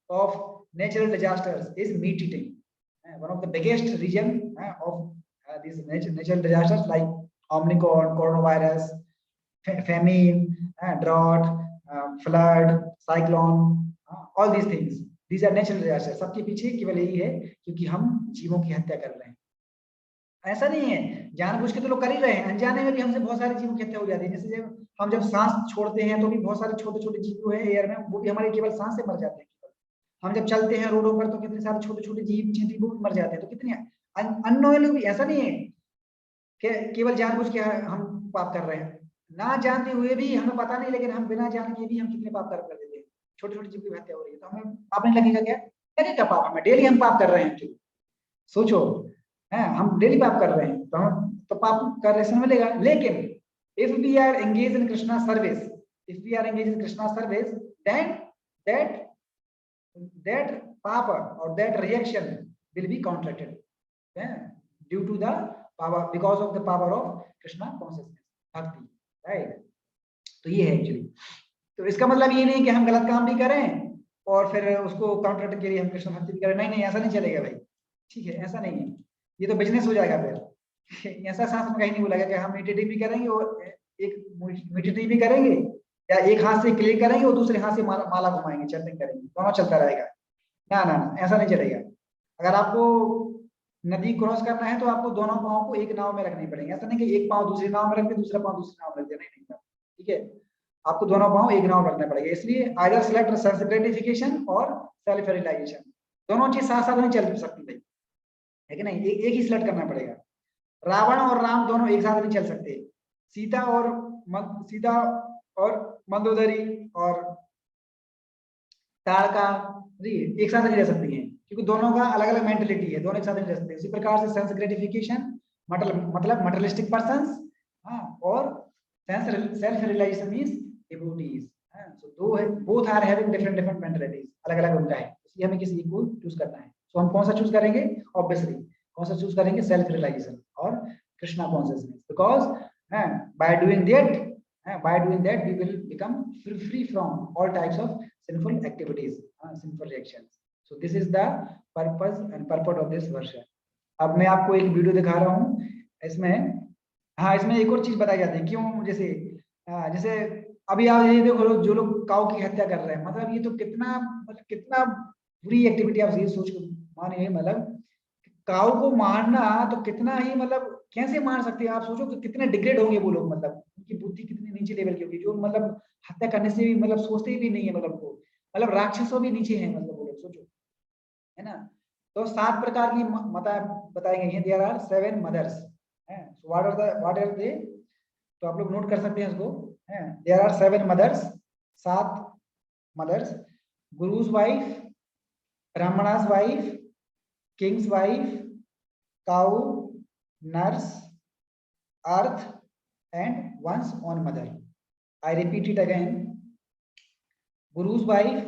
of natural disasters is meat eating. One of the biggest reason of these natural disasters like Omicron, coronavirus, famine, drought, flood, cyclone, all these things. These are natural disasters. सबके पीछे केवल यही है क्योंकि हम जीवों की हत्या कर रहे हैं। ऐसा नहीं है, जानबूझ के तो लोग कर ही रहे हैं, अनजाने में भी हमसे बहुत सारे जीवों की हत्या हो जाती है। जैसे जब हम जब सांस छोड़ते हैं तो भी बहुत सारे छोटे छोटे जीव जो है एयर में, वो भी हमारे केवल सांस से मर जाते हैं। हम जब चलते हैं रोडों पर तो कितने सारे छोटे छोटे जीव चींटी वो मर जाते हैं। तो कितने अननोइंगली, ऐसा नहीं है कि केवल जानबूझ के हम पाप कर रहे हैं, ना जानते हुए भी हमें पता नहीं, लेकिन हम बिना जान के भी हम कितने पाप कर देते हैं। छोटे छोटे जीव की हत्या हो रही है तो हमें पाप नहीं लगेगा क्या? लगेगा पाप, हमें डेली हम पाप कर रहे हैं। सोचो, है हम डेली पाप कर रहे हैं तो हम तो पाप का रिएक्शन मिलेगा। लेकिन if we are engage in Krishna service, if we are engage in Krishna service, then that papa or that reaction will be counteracted, due to the power, because of the power of Krishna consciousness, bhakti, right? तो ये है actually. तो इसका मतलब ये नहीं कि हम गलत काम भी करें और फिर उसको काउंटर के लिए हम कृष्ण भक्ति भी करें, नहीं नहीं, ऐसा नहीं चलेगा भाई, ठीक है, ऐसा नहीं है, ये तो बिजनेस हो जाएगा फिर। ऐसा शास्त्र में कहीं नहीं बोला गया कि हम मेडिटेटिंग भी करेंगे और एक मेडिटेटिंग भी करेंगे, या एक हाथ से क्लिक करेंगे और दूसरे हाथ से माला घुमाएंगे, चैंटिंग करेंगे, दोनों चलता रहेगा। ना ना ना, ऐसा नहीं चलेगा। अगर आपको नदी क्रॉस करना है तो आपको दोनों पाँव को एक नाव में रखने पड़ेंगे। ऐसा नहीं कि एक पाँव दूसरी नाव में रख दे, दूसरा पाँव दूसरी नाव में रख दे, नहीं नहीं, ठीक है, आपको दोनों पाँव एक नाव में रखना पड़ेगा। इसलिए आइदर सेलेक्ट सेल्फ ग्रेटिफिकेशन और सेल्फ रियलाइजेशन, दोनों चीज साथ साथ नहीं चल सकती भाई, है कि नहीं, एक ही सिलेक्ट करना पड़ेगा। रावण और राम दोनों एक साथ नहीं चल सकते, सीता और मंदोदरी और ताड़का एक साथ नहीं रह सकती हैं, क्योंकि दोनों का अलग अलग मेंटेलिटी है, दोनों एक साथ नहीं रह सकते। उसी प्रकार से सेंस ग्रेटिफिकेशन मतलब मटेरियलिस्टिक पर्संस, और सेल्फ रियलाइजेशन मींस डिवोटीज। सो दो है, बोथ आर हैविंग डिफरेंट मेंटेलिटीज, अलग अलग उनका है, इसलिए हमें किसी एक को चूज करना है। सो हम कौन सा चूज करेंगे? ऑब्वियसली कौन सा चूज करेंगे? सेल्फ रियलाइजेशन और Krishna consciousness, because by doing that we will become free from all types of sinful activities, sinful reactions. So this is the purpose and purport of this verse. अब मैं आपको एक video दिखा रहा हूँ, इसमें इसमें एक और चीज बताई जाती है। क्यों? जैसे अभी आप ये देखो, जो लोग काऊ की हत्या कर रहे हैं, मतलब ये तो कितना बुरी एक्टिविटी। आप ये सोच मानिए, मतलब काऊ को मारना तो कितना ही, मतलब कैसे मार सकते हैं आप? सोचो कि कितने डिग्रेड होंगे वो लोग, मतलब उनकी बुद्धि कितनी नीचे लेवल की होगी, जो मतलब हत्या करने से भी सोचते भी नहीं है, मतलब राक्षसों भी नीचे हैं, मतलब वो लोग, सोचो, है ना। तो 7 प्रकार की माता बताई गई हैं। देयर आर 7 मदर्स हैं। So what are they? तो आप लोग नोट कर सकते हैं इसको हैं। There are 7 mothers, 7 mothers. Guru's wife, brahmana's wife, king's wife, cow, nurse, earth and one's own mother. I repeat it again. Guru's wife,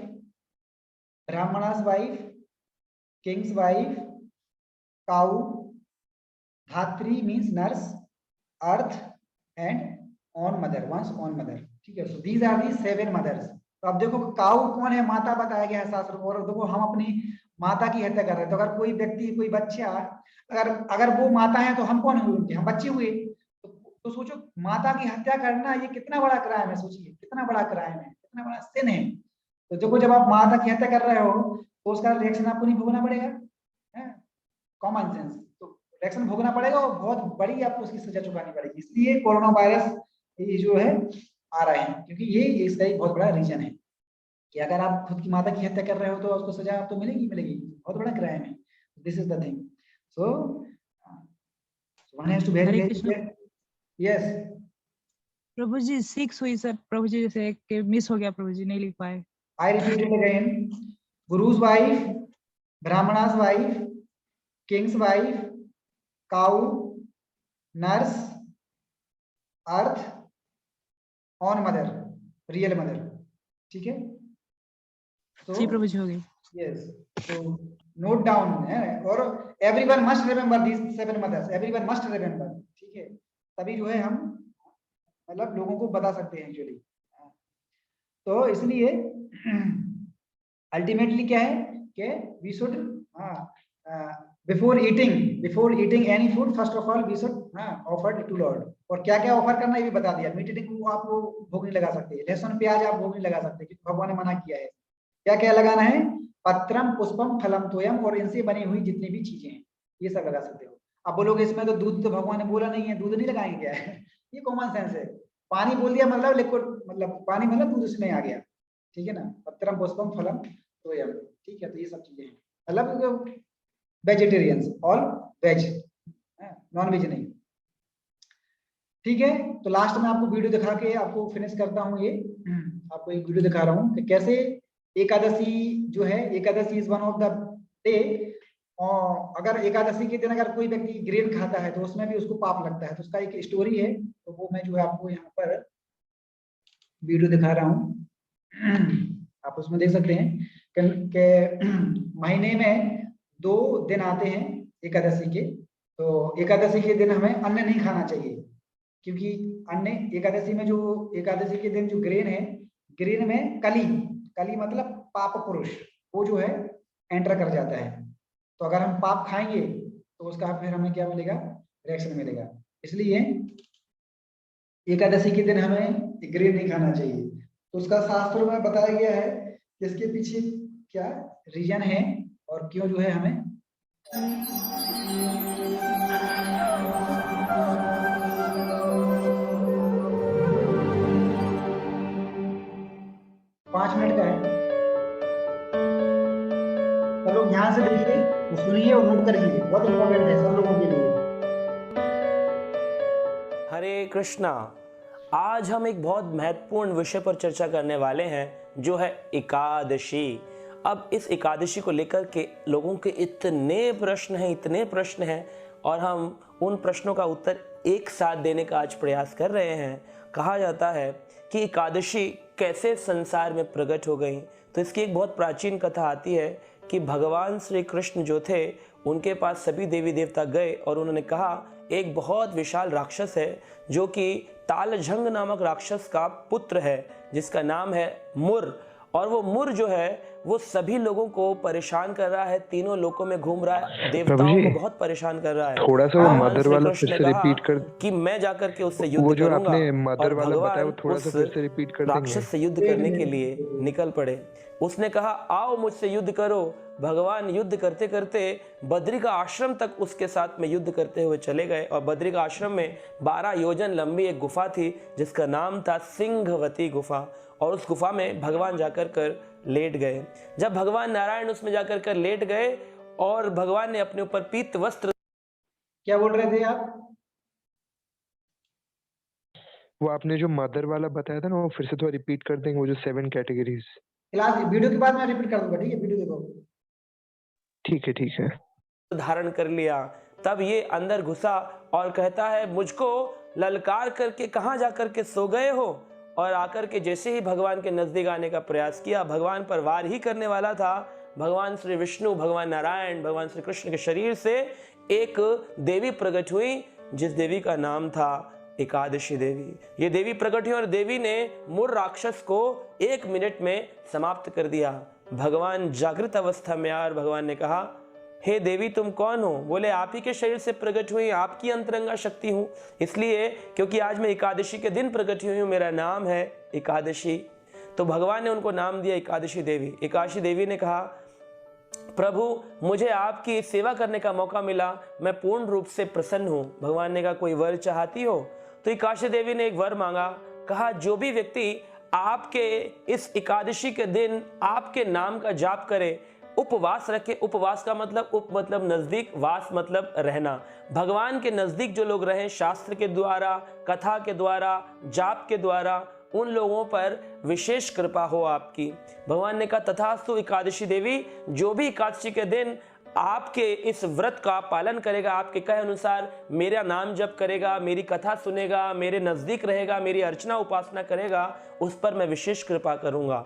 Brahmana's wife, king's wife, cow, Dhatri means nurse, earth and own mother, one's own mother. ठीक है, so these are the 7 mothers. तो अब देखो काऊ कौन है? माता बताया गया है शास्त्र में। और देखो हम अपनी माता की हत्या कर रहे हैं। तो अगर कोई व्यक्ति, कोई बच्चा, अगर वो माता है तो हम कौन हुए? उनके हम बच्चे हुए। तो सोचो माता की हत्या करना ये कितना बड़ा क्राइम है। सोचिए कितना बड़ा क्राइम है, कितना बड़ा सिन है। तो देखो जब आप माता की हत्या कर रहे हो तो उसका रिएक्शन आपको नहीं भोगना पड़ेगा? Common sense. तो रिएक्शन भोगना पड़ेगा और बहुत बड़ी आपको उसकी सजा चुकानी पड़ेगी। इसलिए कोरोना वायरस ये जो है आ रहे हैं, क्योंकि ये इसका एक बहुत बड़ा रीजन है कि अगर आप खुद की माता की हत्या कर रहे हो तो उसको सजा आपको मिलेगी मिलेगी। बहुत बड़ा क्राइम है। This is the thing. So one has to very yes. Prabhu ji 6 हुई सर। प्रभु जी जैसे कि मिस हो गया, प्रभु जी नहीं लिख पाए। I repeat it again. Guru's wife, Brahmana's wife, king's wife, cow, nurse, earth, own mother, real mother. ठीक है? जी प्रभु जी हो गई। Yes. So note down है। और everyone must remember these 7 mothers. Everyone must remember. ठीक है? तभी जो है हम मतलब लोगों को बता सकते हैं एक्चुअली। तो इसलिए अल्टीमेटली क्या है कि we should before eating any food first of all we should offer to Lord. और क्या क्या ऑफर करना है ये भी बता दिया। मीट ईटिंग को आप वो भोग नहीं लगा सकते, लहसुन प्याज आप भोग नहीं लगा सकते क्योंकि भगवान ने मना किया है। क्या क्या लगाना है? पत्रम, पुष्पम, फलम, तोयम और इनसे बनी हुई जितनी भी चीजें हैं ये सब लगा सकते हो। अब बोलोगे इसमें तो दूध तो भगवान ने बोला नहीं है, दूध नहीं लगाएंगे क्या है? ये कॉमन सेंस है। पानी बोल दिया मतलब लिक्विड, मतलब पानी मतलब दूध उसमें आ गया। ठीक है ना? पत्रम, पुष्पम, फलम, तोयम। ठीक है, तो ये सब चीजें हैं। मतलब vegetarians, all veg, non veg नहीं। ठीक है, तो लास्ट में आपको वीडियो दिखा के आपको फिनिश करता हूँ। ये आपको एक वीडियो दिखा रहा हूँ कि कैसे एकादशी जो है, Ekadashi is one of the day. और अगर एकादशी के दिन अगर कोई व्यक्ति ग्रेन खाता है तो उसमें भी उसको पाप लगता है। तो उसका एक स्टोरी है, तो वो मैं जो है आपको यहाँ पर वीडियो दिखा रहा हूँ। आप उसमें देख सकते हैं कि महीने में 2 दिन आते हैं एकादशी के। तो एकादशी के दिन हमें अन्न नहीं खाना चाहिए, क्योंकि अन्न एकादशी में जो एकादशी के दिन जो ग्रेन है, ग्रेन में कली मतलब पाप पुरुष वो जो है एंटर कर जाता है। तो अगर हम पाप खाएंगे तो उसका फिर हमें क्या मिलेगा? रिएक्शन मिलेगा। इसलिए एकादशी के दिन हमें ग्रेन नहीं खाना चाहिए। तो उसका शास्त्रों में बताया गया है कि इसके पीछे क्या रीजन है और क्यों जो है हमें पाँच मिनट का है। सब लोग ध्यान से देखिए, सुनिए और नोट करिए, बहुत इंपॉर्टेंट है सब लोगों के लिए। हरे कृष्णा। आज हम एक बहुत महत्वपूर्ण विषय पर चर्चा करने वाले हैं जो है एकादशी। अब इस एकादशी को लेकर के लोगों के इतने प्रश्न हैं और हम उन प्रश्नों का उत्तर एक साथ देने का आज प्रयास कर रहे हैं। कहा जाता है कि एकादशी कैसे संसार में प्रकट हो गई। तो इसकी एक बहुत प्राचीन कथा आती है कि भगवान श्री कृष्ण जो थे उनके पास सभी देवी देवता गए और उन्होंने कहा एक बहुत विशाल राक्षस है जो कि तालझंग नामक राक्षस का पुत्र है जिसका नाम है मुर। और वो मुर जो है वो सभी लोगों को परेशान कर रहा है, तीनों लोकों में घूम रहा है, देवताओं को बहुत परेशान कर रहा है। थोड़ा सा वो मदर वाला फिर से रिपीट कर कि मैं जाकर के उससे युद्ध वो जो करूंगा। आपने मदर और वाला बताया वो भगवान थोड़ा उस सा फिर से रिपीट कर देंगे। राक्षस से युद्ध करने के लिए निकल पड़े। उसने कहा आओ मुझसे युद्ध करो। भगवान युद्ध करते करते बद्री का आश्रम तक उसके साथ में युद्ध करते हुए चले गए और बद्री का आश्रम में 12 योजन लंबी एक गुफा थी जिसका नाम था सिंहवती गुफा। और उस गुफा में भगवान जाकर कर लेट गए। जब भगवान नारायण उसमें जाकर कर लेट गए और भगवान ने अपने ऊपर पीत वस्त्र। क्या बोल रहे थे आप? वो आपने जो मदर वाला बताया था ना, वो फिर से थोड़ा रिपीट कर देंगे, वो जो 7 कैटेगरीज। क्लास वीडियो के बाद मैं रिपीट कर दूंगा, ठीक है? वीडियो देखो। ठीक है। धारण कर लिया। तब ये अंदर घुसा और कहता है, मुझको ललकार करके कहाँ जाकर के सो गए हो? और आकर के जैसे ही भगवान के नजदीक आने का प्रयास किया, भगवान पर वार ही करने वाला था, भगवान श्री विष्णु, भगवान नारायण, भगवान श्री कृष्ण के शरीर से एक देवी प्रकट हुई, जिस देवी का नाम था एकादशी देवी। ये देवी प्रकट हुई और देवी ने मुर राक्षस को 1 मिनट में समाप्त कर दिया। भगवान जागृत अवस्था में आए और भगवान ने कहा, हे देवी तुम कौन हो? बोले, आप ही के शरीर से प्रकट हुई, आपकी अंतरंगा शक्ति हूं, इसलिए क्योंकि आज मैं एकादशी के दिन प्रकट हुई हूं, मेरा नाम है एकादशी। तो भगवान ने उनको नाम दिया एकादशी देवी। एकादशी देवी ने कहा, प्रभु मुझे आपकी सेवा करने का मौका मिला, मैं पूर्ण रूप से प्रसन्न हूं। भगवान ने कहा, कोई वर चाहती हो? तो एकादशी देवी ने एक वर मांगा। कहा, जो भी व्यक्ति आपके इस एकादशी के दिन आपके नाम का जाप करे, उपवास रखे, उपवास का मतलब उप मतलब नजदीक, वास मतलब रहना, भगवान के नजदीक जो लोग रहे, शास्त्र के द्वारा, कथा के द्वारा, जाप के द्वारा, उन लोगों पर विशेष कृपा हो आपकी। भगवान ने कहा, तथास्तु एकादशी देवी, जो भी एकादशी के दिन आपके इस व्रत का पालन करेगा, आपके कहे अनुसार मेरा नाम जप करेगा, मेरी कथा सुनेगा, मेरे नजदीक रहेगा, मेरी अर्चना उपासना करेगा, उस पर मैं विशेष कृपा करूंगा।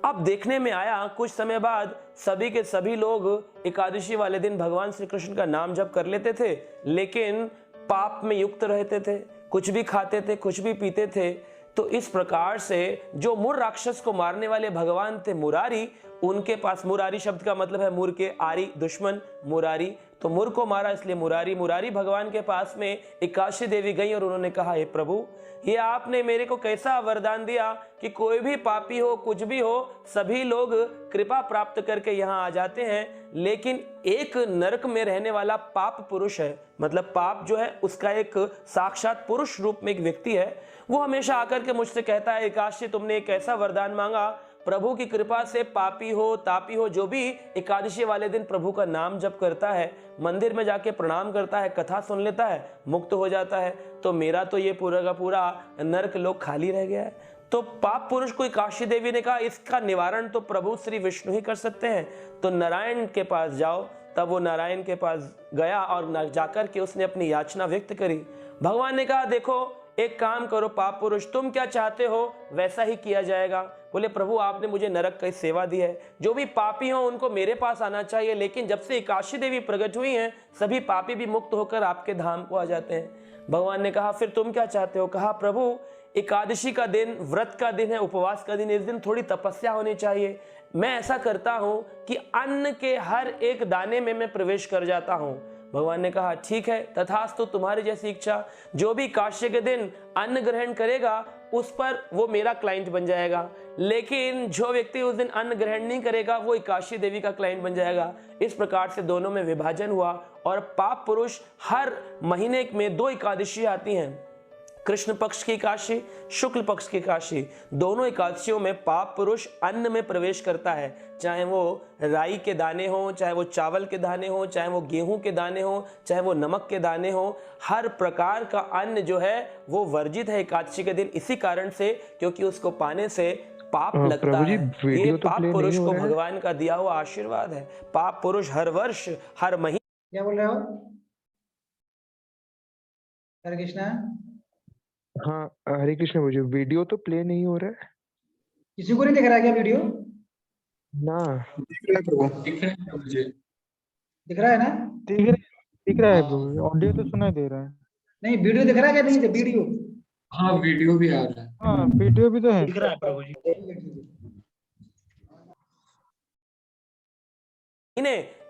अब देखने में आया कुछ समय बाद सभी के सभी लोग एकादशी वाले दिन भगवान श्री कृष्ण का नाम जप कर लेते थे, लेकिन पाप में युक्त रहते थे, कुछ भी खाते थे, कुछ भी पीते थे। तो इस प्रकार से जो मुर राक्षस को मारने वाले भगवान थे मुरारी, उनके पास, मुरारी शब्द का मतलब है मुर के आरी, दुश्मन मुरारी, तो मुर को मारा इसलिए मुरारी। मुरारी भगवान के पास में एकादशी देवी गई और उन्होंने कहा, हे प्रभु, ये आपने मेरे को कैसा वरदान दिया कि कोई भी पापी हो, कुछ भी हो, सभी लोग कृपा प्राप्त करके यहाँ आ जाते हैं, लेकिन एक नरक में रहने वाला पाप पुरुष है, मतलब पाप जो है उसका एक साक्षात पुरुष रूप में एक व्यक्ति है, वो हमेशा आकर के मुझसे कहता है, एकादशी तुमने एक ऐसा वरदान मांगा, प्रभु की कृपा से पापी हो, तापी हो, जो भी एकादशी वाले दिन प्रभु का नाम जप करता है, मंदिर में जाके प्रणाम करता है, कथा सुन लेता है, मुक्त हो जाता है। तो मेरा तो ये पूरा का पूरा नरक लोक खाली रह गया है। तो पाप पुरुष को एकादशी देवी ने कहा, इसका निवारण तो प्रभु श्री विष्णु ही कर सकते हैं, तो नारायण के पास जाओ। तब वो नारायण के पास गया और जाकर के उसने अपनी याचना व्यक्त करी। भगवान ने कहा, देखो एक काम करो पाप पुरुष, तुम क्या चाहते हो वैसा ही किया जाएगा। बोले, प्रभु आपने मुझे नरक की सेवा दी है, जो भी पापी हो उनको मेरे पास आना चाहिए, लेकिन जब से एकादशी देवी प्रकट हुई हैं, सभी पापी भी मुक्त होकर आपके धाम को आ जाते हैं। भगवान ने कहा, फिर तुम क्या चाहते हो? कहा, प्रभु एकादशी का दिन व्रत का दिन है, उपवास का दिन, इस दिन थोड़ी तपस्या होनी चाहिए। मैं ऐसा करता हूं कि अन्न के हर एक दाने में मैं प्रवेश कर जाता हूं। भगवान ने कहा, ठीक है, तथास्तु, तुम्हारी जैसी इच्छा। जो भी एकादशी के दिन अन्न ग्रहण करेगा उस पर वो मेरा क्लाइंट बन जाएगा, लेकिन जो व्यक्ति उस दिन अन्न ग्रहण नहीं करेगा वो एकादशी देवी का क्लाइंट बन जाएगा। इस प्रकार से दोनों में विभाजन हुआ और पाप पुरुष, हर महीने में 2 एकादशी आती हैं, कृष्ण पक्ष की एकादशी, शुक्ल पक्ष की एकादशी। दोनों एकादशियों में पाप पुरुष अन्न में प्रवेश करता है, चाहे वो राई के दाने हो, चाहे वो चावल के दाने हो, चाहे वो गेहूं के दाने हो, चाहे वो नमक के दाने हो, हर प्रकार का अन्न जो है वो वर्जित है एकादशी के दिन, इसी कारण से क्योंकि उसको पाने से पाप लगता है। ये पाप पुरुष को भगवान का दिया हुआ आशीर्वाद है। पाप पुरुष हर वर्ष, हर महीने। क्या बोल रहे हो? हरे कृष्णा। हाँ हरे कृष्ण मुझे वीडियो तो प्ले नहीं हो रहा है। किसी को नहीं दिख रहा है क्या वीडियो? ना दिख रहा है प्रभु, दिख रहा है मुझे, दिख रहा है ना? दिख रहा है प्रभु, ऑडियो तो सुनाई दे रहा है। नहीं, वीडियो दिख रहा है क्या? नहीं, वीडियो। हाँ वीडियो भी आ रहा है। हाँ वीडियो भी तो है। दिख रहा है प्रभु जी।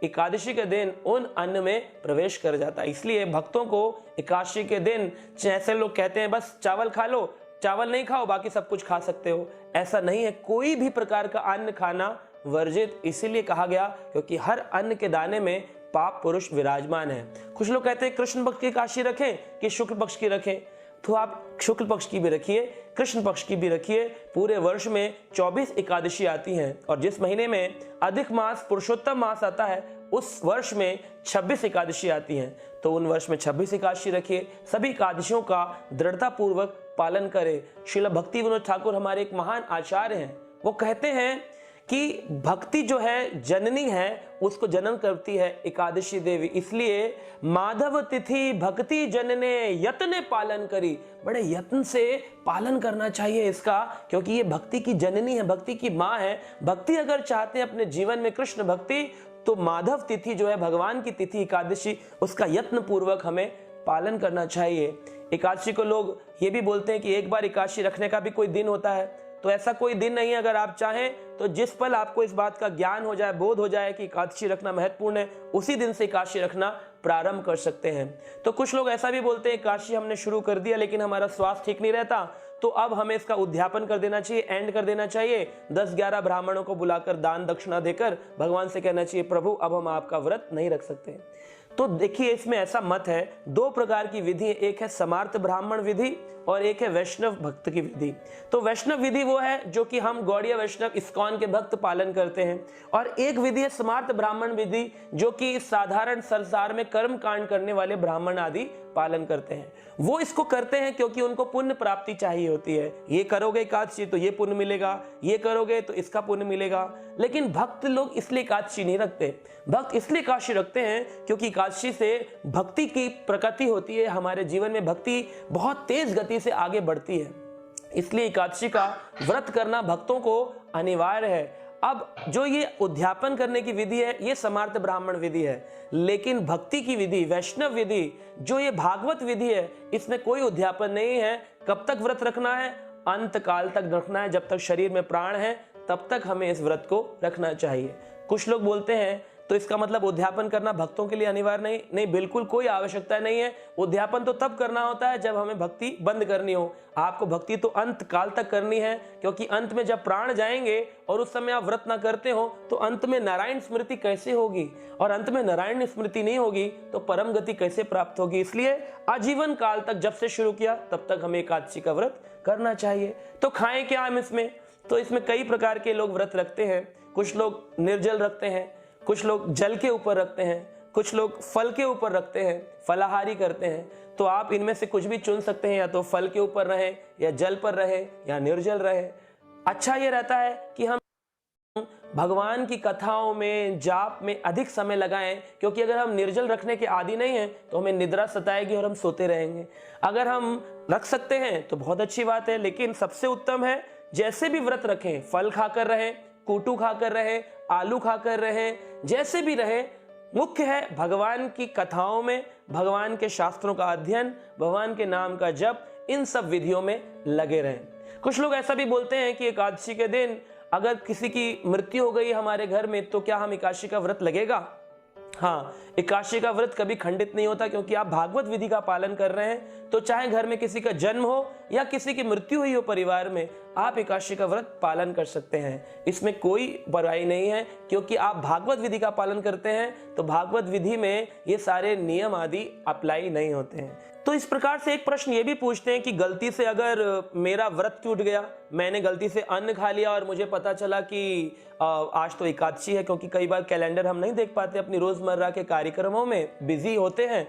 एकादशी के दिन उन अन्न में प्रवेश कर जाता है। इसलिए भक्तों को एकादशी के दिन, जैसे लोग कहते हैं बस चावल खा लो, चावल नहीं खाओ बाकी सब कुछ खा सकते हो, ऐसा नहीं है। कोई भी प्रकार का अन्न खाना वर्जित इसीलिए कहा गया क्योंकि हर अन्न के दाने में पाप पुरुष विराजमान है। कुछ लोग कहते हैं कृष्ण पक्ष की एकादशी रखें कि शुक्ल पक्ष की रखें, तो आप शुक्ल पक्ष की भी रखिए, कृष्ण पक्ष की भी रखिए। पूरे वर्ष में 24 एकादशी आती हैं और जिस महीने में अधिक मास पुरुषोत्तम मास आता है उस वर्ष में 26 एकादशी आती हैं, तो उन वर्ष में 26 एकादशी रखिए। सभी एकादशियों का दृढ़ता पूर्वक पालन करें। श्रील भक्ति विनोद ठाकुर हमारे एक महान आचार्य हैं, वो कहते हैं कि भक्ति जो है जननी है, उसको जन्म करती है एकादशी देवी, इसलिए माधव तिथि भक्ति जनने यत्न पालन करी। बड़े यत्न से पालन करना चाहिए इसका, क्योंकि ये भक्ति की जननी है, भक्ति की माँ है। भक्ति अगर चाहते हैं अपने जीवन में कृष्ण भक्ति, तो माधव तिथि जो है भगवान की तिथि एकादशी, उसका यत्न पूर्वक हमें पालन करना चाहिए। एकादशी को लोग ये भी बोलते हैं कि एक बार एकादशी रखने का भी कोई दिन होता है, तो ऐसा कोई दिन नहीं है। अगर आप चाहें तो जिस पल आपको इस बात का ज्ञान हो जाए, बोध हो जाए कि एकादशी रखना महत्वपूर्ण है, उसी दिन से एकादशी रखना प्रारंभ कर सकते हैं। तो कुछ लोग ऐसा भी बोलते हैं एकादशी हमने शुरू कर दिया लेकिन हमारा स्वास्थ्य ठीक नहीं रहता, तो अब हमें इसका उद्यापन कर देना चाहिए, एंड कर देना चाहिए। 10-11 ब्राह्मणों को बुलाकर दान दक्षिणा देकर भगवान से कहना चाहिए प्रभु अब हम आपका व्रत नहीं रख सकते। तो देखिए इसमें ऐसा मत है, 2 प्रकार की विधि है, एक है समार्थ ब्राह्मण विधि और एक है वैष्णव भक्त की विधि। तो वैष्णव विधि वो है जो कि हम गौड़ीय वैष्णव इस्कॉन के भक्त पालन करते हैं, और एक विधि है समार्थ ब्राह्मण विधि जो कि साधारण संसार में कर्म कांड करने वाले ब्राह्मण आदि पालन करते हैं। वो इसको करते हैं क्योंकि उनको पुण्य प्राप्ति चाहिए होती है। ये करोगे एकादशी तो ये पुण्य मिलेगा, ये करोगे तो इसका पुण्य मिलेगा। लेकिन भक्त लोग इसलिए एकादशी नहीं रखते। भक्त इसलिए एकादशी रखते हैं क्योंकि एकादशी से भक्ति की प्रकृति होती है, हमारे जीवन में भक्ति बहुत तेज गति से आगे बढ़ती है, इसलिए एकादशी का व्रत करना भक्तों को अनिवार्य है। अब जो ये उद्यापन करने की विधि है ये समार्थ ब्राह्मण विधि है, लेकिन भक्ति की विधि वैष्णव विधि जो ये भागवत विधि है, इसमें कोई उद्यापन नहीं है। कब तक व्रत रखना है? अंत काल तक रखना है, जब तक शरीर में प्राण है तब तक हमें इस व्रत को रखना चाहिए। कुछ लोग बोलते हैं तो इसका मतलब उद्यापन करना भक्तों के लिए अनिवार्य नहीं, बिल्कुल कोई आवश्यकता नहीं है। उद्यापन तो तब करना होता है जब हमें भक्ति बंद करनी हो। आपको भक्ति तो अंत काल तक करनी है, क्योंकि अंत में जब प्राण जाएंगे और उस समय आप व्रत ना करते हो तो अंत में नारायण स्मृति कैसे होगी, और अंत में नारायण स्मृति नहीं होगी तो परम गति कैसे प्राप्त होगी। इसलिए आजीवन काल तक जब से शुरू किया तब तक हमें एकादशी का व्रत करना चाहिए। तो खाएं क्या हम इसमें? तो इसमें कई प्रकार के लोग व्रत रखते हैं। कुछ लोग निर्जल रखते हैं, कुछ लोग जल के ऊपर रखते हैं, कुछ लोग फल के ऊपर रखते हैं, फलाहारी करते हैं। तो आप इनमें से कुछ भी चुन सकते हैं, या तो फल के ऊपर रहे, या जल पर रहे, या निर्जल रहे। अच्छा ये रहता है कि हम भगवान की कथाओं में जाप में अधिक समय लगाएं, क्योंकि अगर हम निर्जल रखने के आदी नहीं हैं तो हमें निद्रा सताएगी और हम सोते रहेंगे। अगर हम रख सकते हैं तो बहुत अच्छी बात है, लेकिन सबसे उत्तम है जैसे भी व्रत रखें, फल खाकर रहे, कूटू खाकर रहे, आलू खाकर रहे, जैसे भी रहे, मुख्य है भगवान की कथाओं में, भगवान के शास्त्रों का अध्ययन, भगवान के नाम का जप, इन सब विधियों में लगे रहें। कुछ लोग ऐसा भी बोलते हैं कि एकादशी के दिन अगर किसी की मृत्यु हो गई हमारे घर में तो क्या हम एकादशी का व्रत लगेगा? हाँ, एकादशी का व्रत कभी खंडित नहीं होता, क्योंकि आप भागवत विधि का पालन कर रहे हैं। तो चाहे घर में किसी का जन्म हो या किसी की मृत्यु हुई हो परिवार में, आप एकादशी का व्रत पालन कर सकते हैं। इसमें कोई बुराई नहीं है, क्योंकि आप भागवत विधि का पालन करते हैं तो भागवत विधि में ये सारे नियम आदि अप्लाई नहीं होते हैं। तो इस प्रकार से एक प्रश्न ये भी पूछते हैं कि गलती से अगर मेरा व्रत टूट गया, मैंने गलती से अन्न खा लिया और मुझे पता चला कि आज तो एकादशी है, क्योंकि कई बार कैलेंडर हम नहीं देख पाते, अपनी रोजमर्रा के कार्यक्रमों में बिजी होते हैं,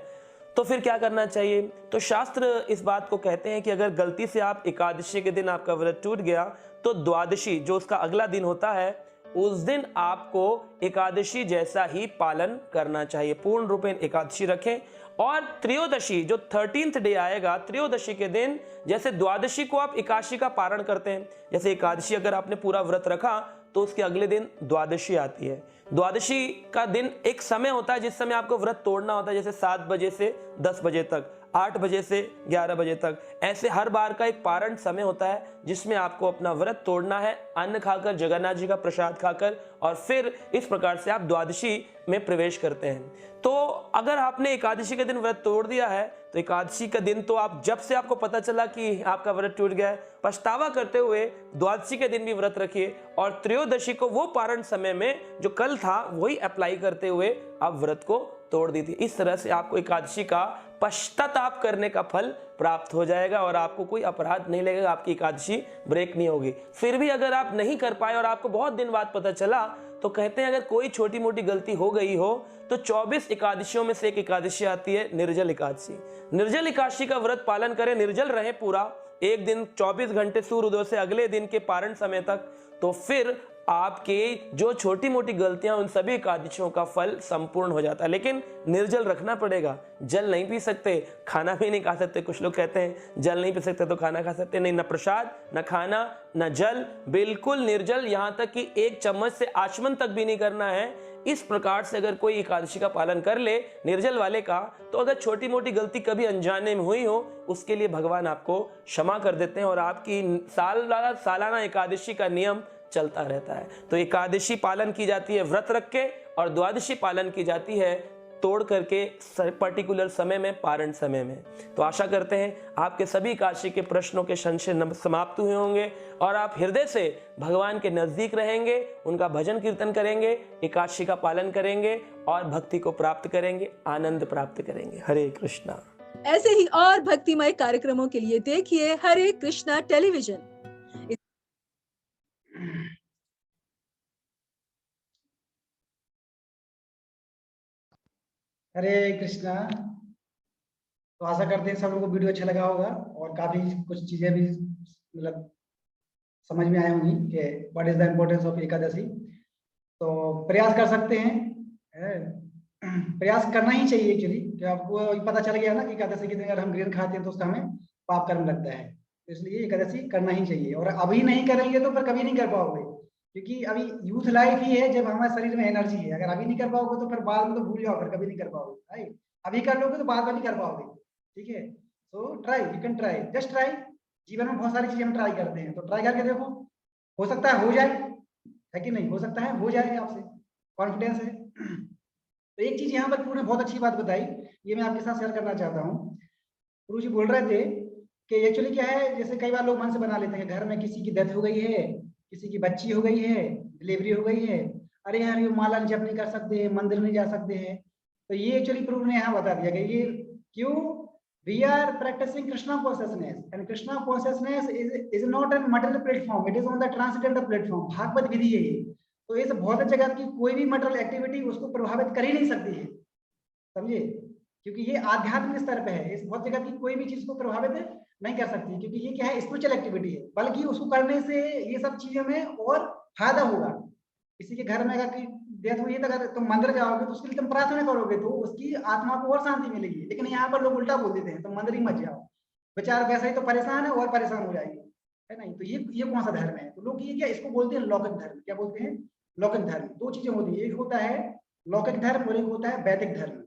तो फिर क्या करना चाहिए? तो शास्त्र इस बात को कहते हैं कि अगर गलती से आप एकादशी के दिन आपका व्रत टूट गया तो द्वादशी जो उसका अगला दिन होता है, उस दिन आपको एकादशी जैसा ही पालन करना चाहिए। पूर्ण रूपेण एकादशी रखें। और त्रयोदशी जो 13th डे आएगा, त्रयोदशी के दिन जैसे द्वादशी को आप एकादशी का पारण करते हैं, जैसे एकादशी अगर आपने पूरा व्रत रखा तो उसके अगले दिन द्वादशी आती है। द्वादशी का दिन एक समय होता है जिस समय आपको व्रत तोड़ना होता है, जैसे 7 बजे से 10 बजे तक, 8 बजे से 11 बजे तक, ऐसे हर बार का एक पारण समय होता है जिसमें आपको अपना व्रत तोड़ना है, अन्न खाकर, जगन्नाथ जी का प्रसाद खाकर, और फिर इस प्रकार से आप द्वादशी में प्रवेश करते हैं। तो अगर आपने एकादशी के दिन व्रत तोड़ दिया है तो एकादशी का दिन तो आप जब से आपको पता चला कि आपका व्रत टूट गया है, पछतावा करते हुए द्वादशी के दिन भी व्रत रखिए, और त्रयोदशी को वो पारण समय में जो कल था वही अप्लाई करते हुए आप व्रत को तोड़ दी थी। इस तरह से आपको एकादशी का पश्चाताप करने का फल प्राप्त हो जाएगा और आपको कोई अपराध नहीं लगेगा, आपकी एकादशी ब्रेक नहीं होगी। फिर भी अगर आप नहीं कर पाए और आपको बहुत दिन बाद पता चला, तो कहते हैं अगर कोई छोटी मोटी गलती हो गई हो तो 24 एकादशियों में से एक एकादशी आती है निर्जल एकादशी। निर्जल एकादशी का व्रत पालन करें, निर्जल रहे पूरा एक दिन 24 घंटे सूर्योदय से अगले दिन के पारण समय तक, तो फिर आपके जो छोटी मोटी गलतियां उन सभी एकादशियों का फल संपूर्ण हो जाता है। लेकिन निर्जल रखना पड़ेगा, जल नहीं पी सकते, खाना भी नहीं खा सकते। कुछ लोग कहते हैं जल नहीं पी सकते तो खाना खा सकते, नहीं, न प्रसाद, न खाना, न जल, बिल्कुल निर्जल, यहां तक कि 1 चम्मच से आचमन तक भी नहीं करना है। इस प्रकार से अगर कोई एकादशी का पालन कर ले निर्जल वाले का, तो अगर छोटी मोटी गलती कभी अनजाने में हुई हो, उसके लिए भगवान आपको क्षमा कर देते हैं और आपकी सालाना एकादशी का नियम चलता रहता है। तो एकादशी पालन की जाती है व्रत रख के, और द्वादशी पालन की जाती है तोड़ करके पर्टिकुलर समय में, पारण समय में। तो आशा करते हैं आपके सभी एकादशी के प्रश्नों के संशय समाप्त हुए होंगे और आप हृदय से भगवान के नजदीक रहेंगे, उनका भजन कीर्तन करेंगे, एकादशी का पालन करेंगे और भक्ति को प्राप्त करेंगे, आनंद प्राप्त करेंगे। हरे कृष्णा। ऐसे ही और भक्तिमय कार्यक्रमों के लिए देखिए हरे कृष्णा टेलीविजन। हरे कृष्णा। तो आशा करते हैं सब लोगों को वीडियो अच्छा लगा होगा और काफी कुछ चीजें भी मतलब समझ में आई होंगी कि what is the importance of Ekadashi. तो प्रयास कर सकते हैं, प्रयास करना ही चाहिए एक्चुअली, कि आपको पता चल गया ना कि एकादशी के दिन अगर हम ग्रेन खाते हैं तो उसका हमें पाप कर्म लगता है। तो इसलिए एकादशी करना ही चाहिए, और अभी नहीं करेंगे तो फिर कभी नहीं कर पाओगे, क्योंकि अभी यूथ लाइफ ही है जब हमारे शरीर में एनर्जी है। अगर अभी नहीं कर पाओगे तो फिर बाद में तो भूल जाओ, फिर कभी नहीं कर पाओगे। राइट, अभी कर लोगे तो बाद में नहीं कर पाओगे। ठीक है, so try, you can try, just try. जीवन में बहुत सारी चीजें हम ट्राई करते हैं, तो ट्राई करके देखो, हो सकता है हो जाए, है कि नहीं, हो सकता है हो जाए, आपसे कॉन्फिडेंस है। तो एक चीज यहाँ पर पूरी बहुत अच्छी बात बताई, ये मैं आपके साथ शेयर करना चाहता हूँ। गुरु जी बोल रहे थे कि एक्चुअली क्या है, जैसे कई बार लोग मन से बना लेते हैं, घर में किसी की डेथ हो गई है, किसी की बच्ची हो गई है, डिलीवरी हो गई है, अरे यार ये माला जप नहीं कर सकते, मंदिर नहीं जा सकते हैं। तो ये एक्चुअली प्रभु ने यहाँ बता दिया कि ये क्यों, we are practising Krishna consciousness, and Krishna consciousness is not an material platform, it is on the transgender platform. Bhagavat विधि है ये। तो इस भौतिक जगत की कोई भी मटेरियल एक्टिविटी उसको प्रभावित कर ही नहीं सकती है, समझिए, क्योंकि ये आध्यात्मिक स्तर पे है। इस भौतिक जगत की कोई भी चीज को प्रभावित नहीं कर सकती, क्योंकि ये क्या है, स्पिरिचुअल एक्टिविटी है। बल्कि उसको करने से ये सब चीजों में और फायदा होगा। किसी के घर में अगर डेथ हुई है तो अगर तुम मंदिर जाओगे तो उसके लिए तुम प्रार्थना करोगे तो उसकी आत्मा को और शांति मिलेगी। लेकिन यहाँ पर लोग उल्टा बोल देते हैं, तुम मंदिर ही मत जाओ, बेचारा वैसे ही तो परेशान है और परेशान हो जाएगी, है नहीं। तो ये कौन सा धर्म है? तो लोग ये क्या इसको बोलते हैं लौकिक धर्म। क्या बोलते हैं? लौकिक धर्म। दो चीजें होती है, एक होता है लौकिक धर्म और एक होता है वैदिक धर्म।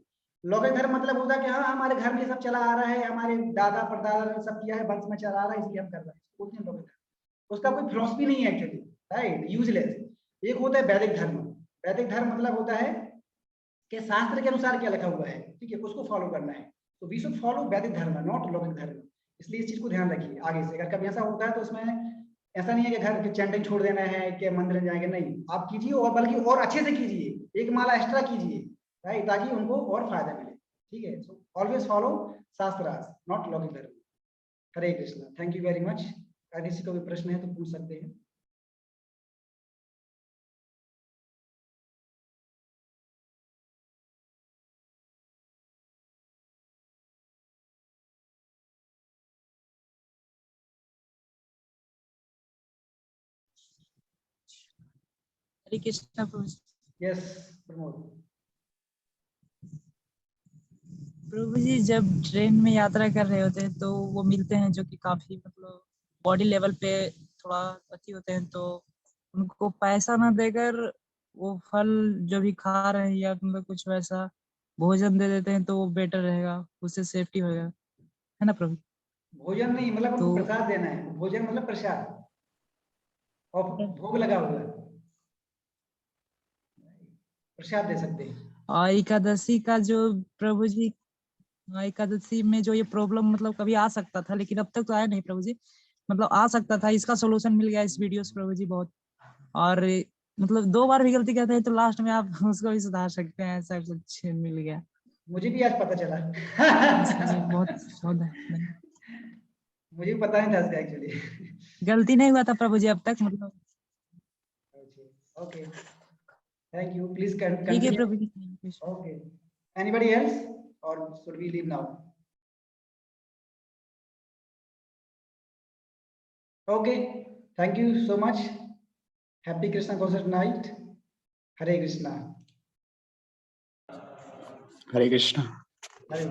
लौकिक धर्म मतलब होता है कि हाँ हमारे घर में सब चला आ रहा है, हमारे दादा परदादा ने सब किया है, वंश में चला आ रहा है, इसलिए हम कर रहे हैं, बोलते हैं लौकिक धर्म। उसका कोई फिलॉसफी नहीं है एक्चुअली, राइट, यूजलेस। एक होता है वैदिक धर्म। वैदिक धर्म मतलब होता है कि शास्त्र के अनुसार क्या लिखा हुआ है, ठीक है, उसको फॉलो करना है। तो वी शुड फॉलो वैदिक धर्म, नॉट लौकिक धर्म। इसलिए इस चीज को ध्यान रखिए आगे से। अगर कभी ऐसा होता है तो उसमें ऐसा नहीं है कि घर के चैंटिंग छोड़ देना है कि मंदिर जाएंगे, नहीं, आप कीजिए और बल्कि और अच्छे से कीजिए, एक माला एक्स्ट्रा कीजिए, राइट, ताकि उनको और फायदा मिले। ठीक है, so always follow shastras, not लौकिक धर्म। Hare Krishna, thank you very much. अगर किसी को भी प्रश्न है तो पूछ सकते हैं। हरे कृष्णा प्रभु। यस प्रमोद। प्रभु जी, जब ट्रेन में यात्रा कर रहे होते हैं तो वो मिलते हैं जो कि काफी मतलब बॉडी लेवल पे थोड़ा अच्छी होते हैं, तो उनको पैसा ना देकर वो फल जो भी खा रहे हैं या मतलब कुछ वैसा भोजन दे देते हैं तो वो बेटर रहेगा, उससे सेफ्टी होगा, है ना प्रभु? भोजन नहीं, मतलब उनको तो प्रसाद देना है। भोजन मतलब प्रसाद और भोग लगा हुआ प्रसाद दे सकते हैं। और एकादशी का जो प्रभु जी, एकादशी में जो ये प्रॉब्लम मतलब कभी आ सकता था लेकिन अब तक तो आया नहीं प्रभु जी, मतलब आ सकता था, इसका सोल्यूशन मिल गया इस वीडियो से प्रभु जी बहुत। और मतलब 2 बार भी गलती करते हैं तो लास्ट में आप उसको भी सुधार सकते हैं, ऐसा कुछ मिल गया। मुझे भी आज पता चला। ये बहुत बहुत है। मुझे भी पता नहीं था इसका एक्चुअली। गलती नहीं हुआ था प्रभु जी अब तक, मतलब ओके, थैंक यू, प्लीज ठीक है continue. Prabhu ji, thank you। Okay, anybody else or should we leave now? Okay, thank you so much. Happy Krishna concert night. Hare Krishna. Hare Krishna. Hare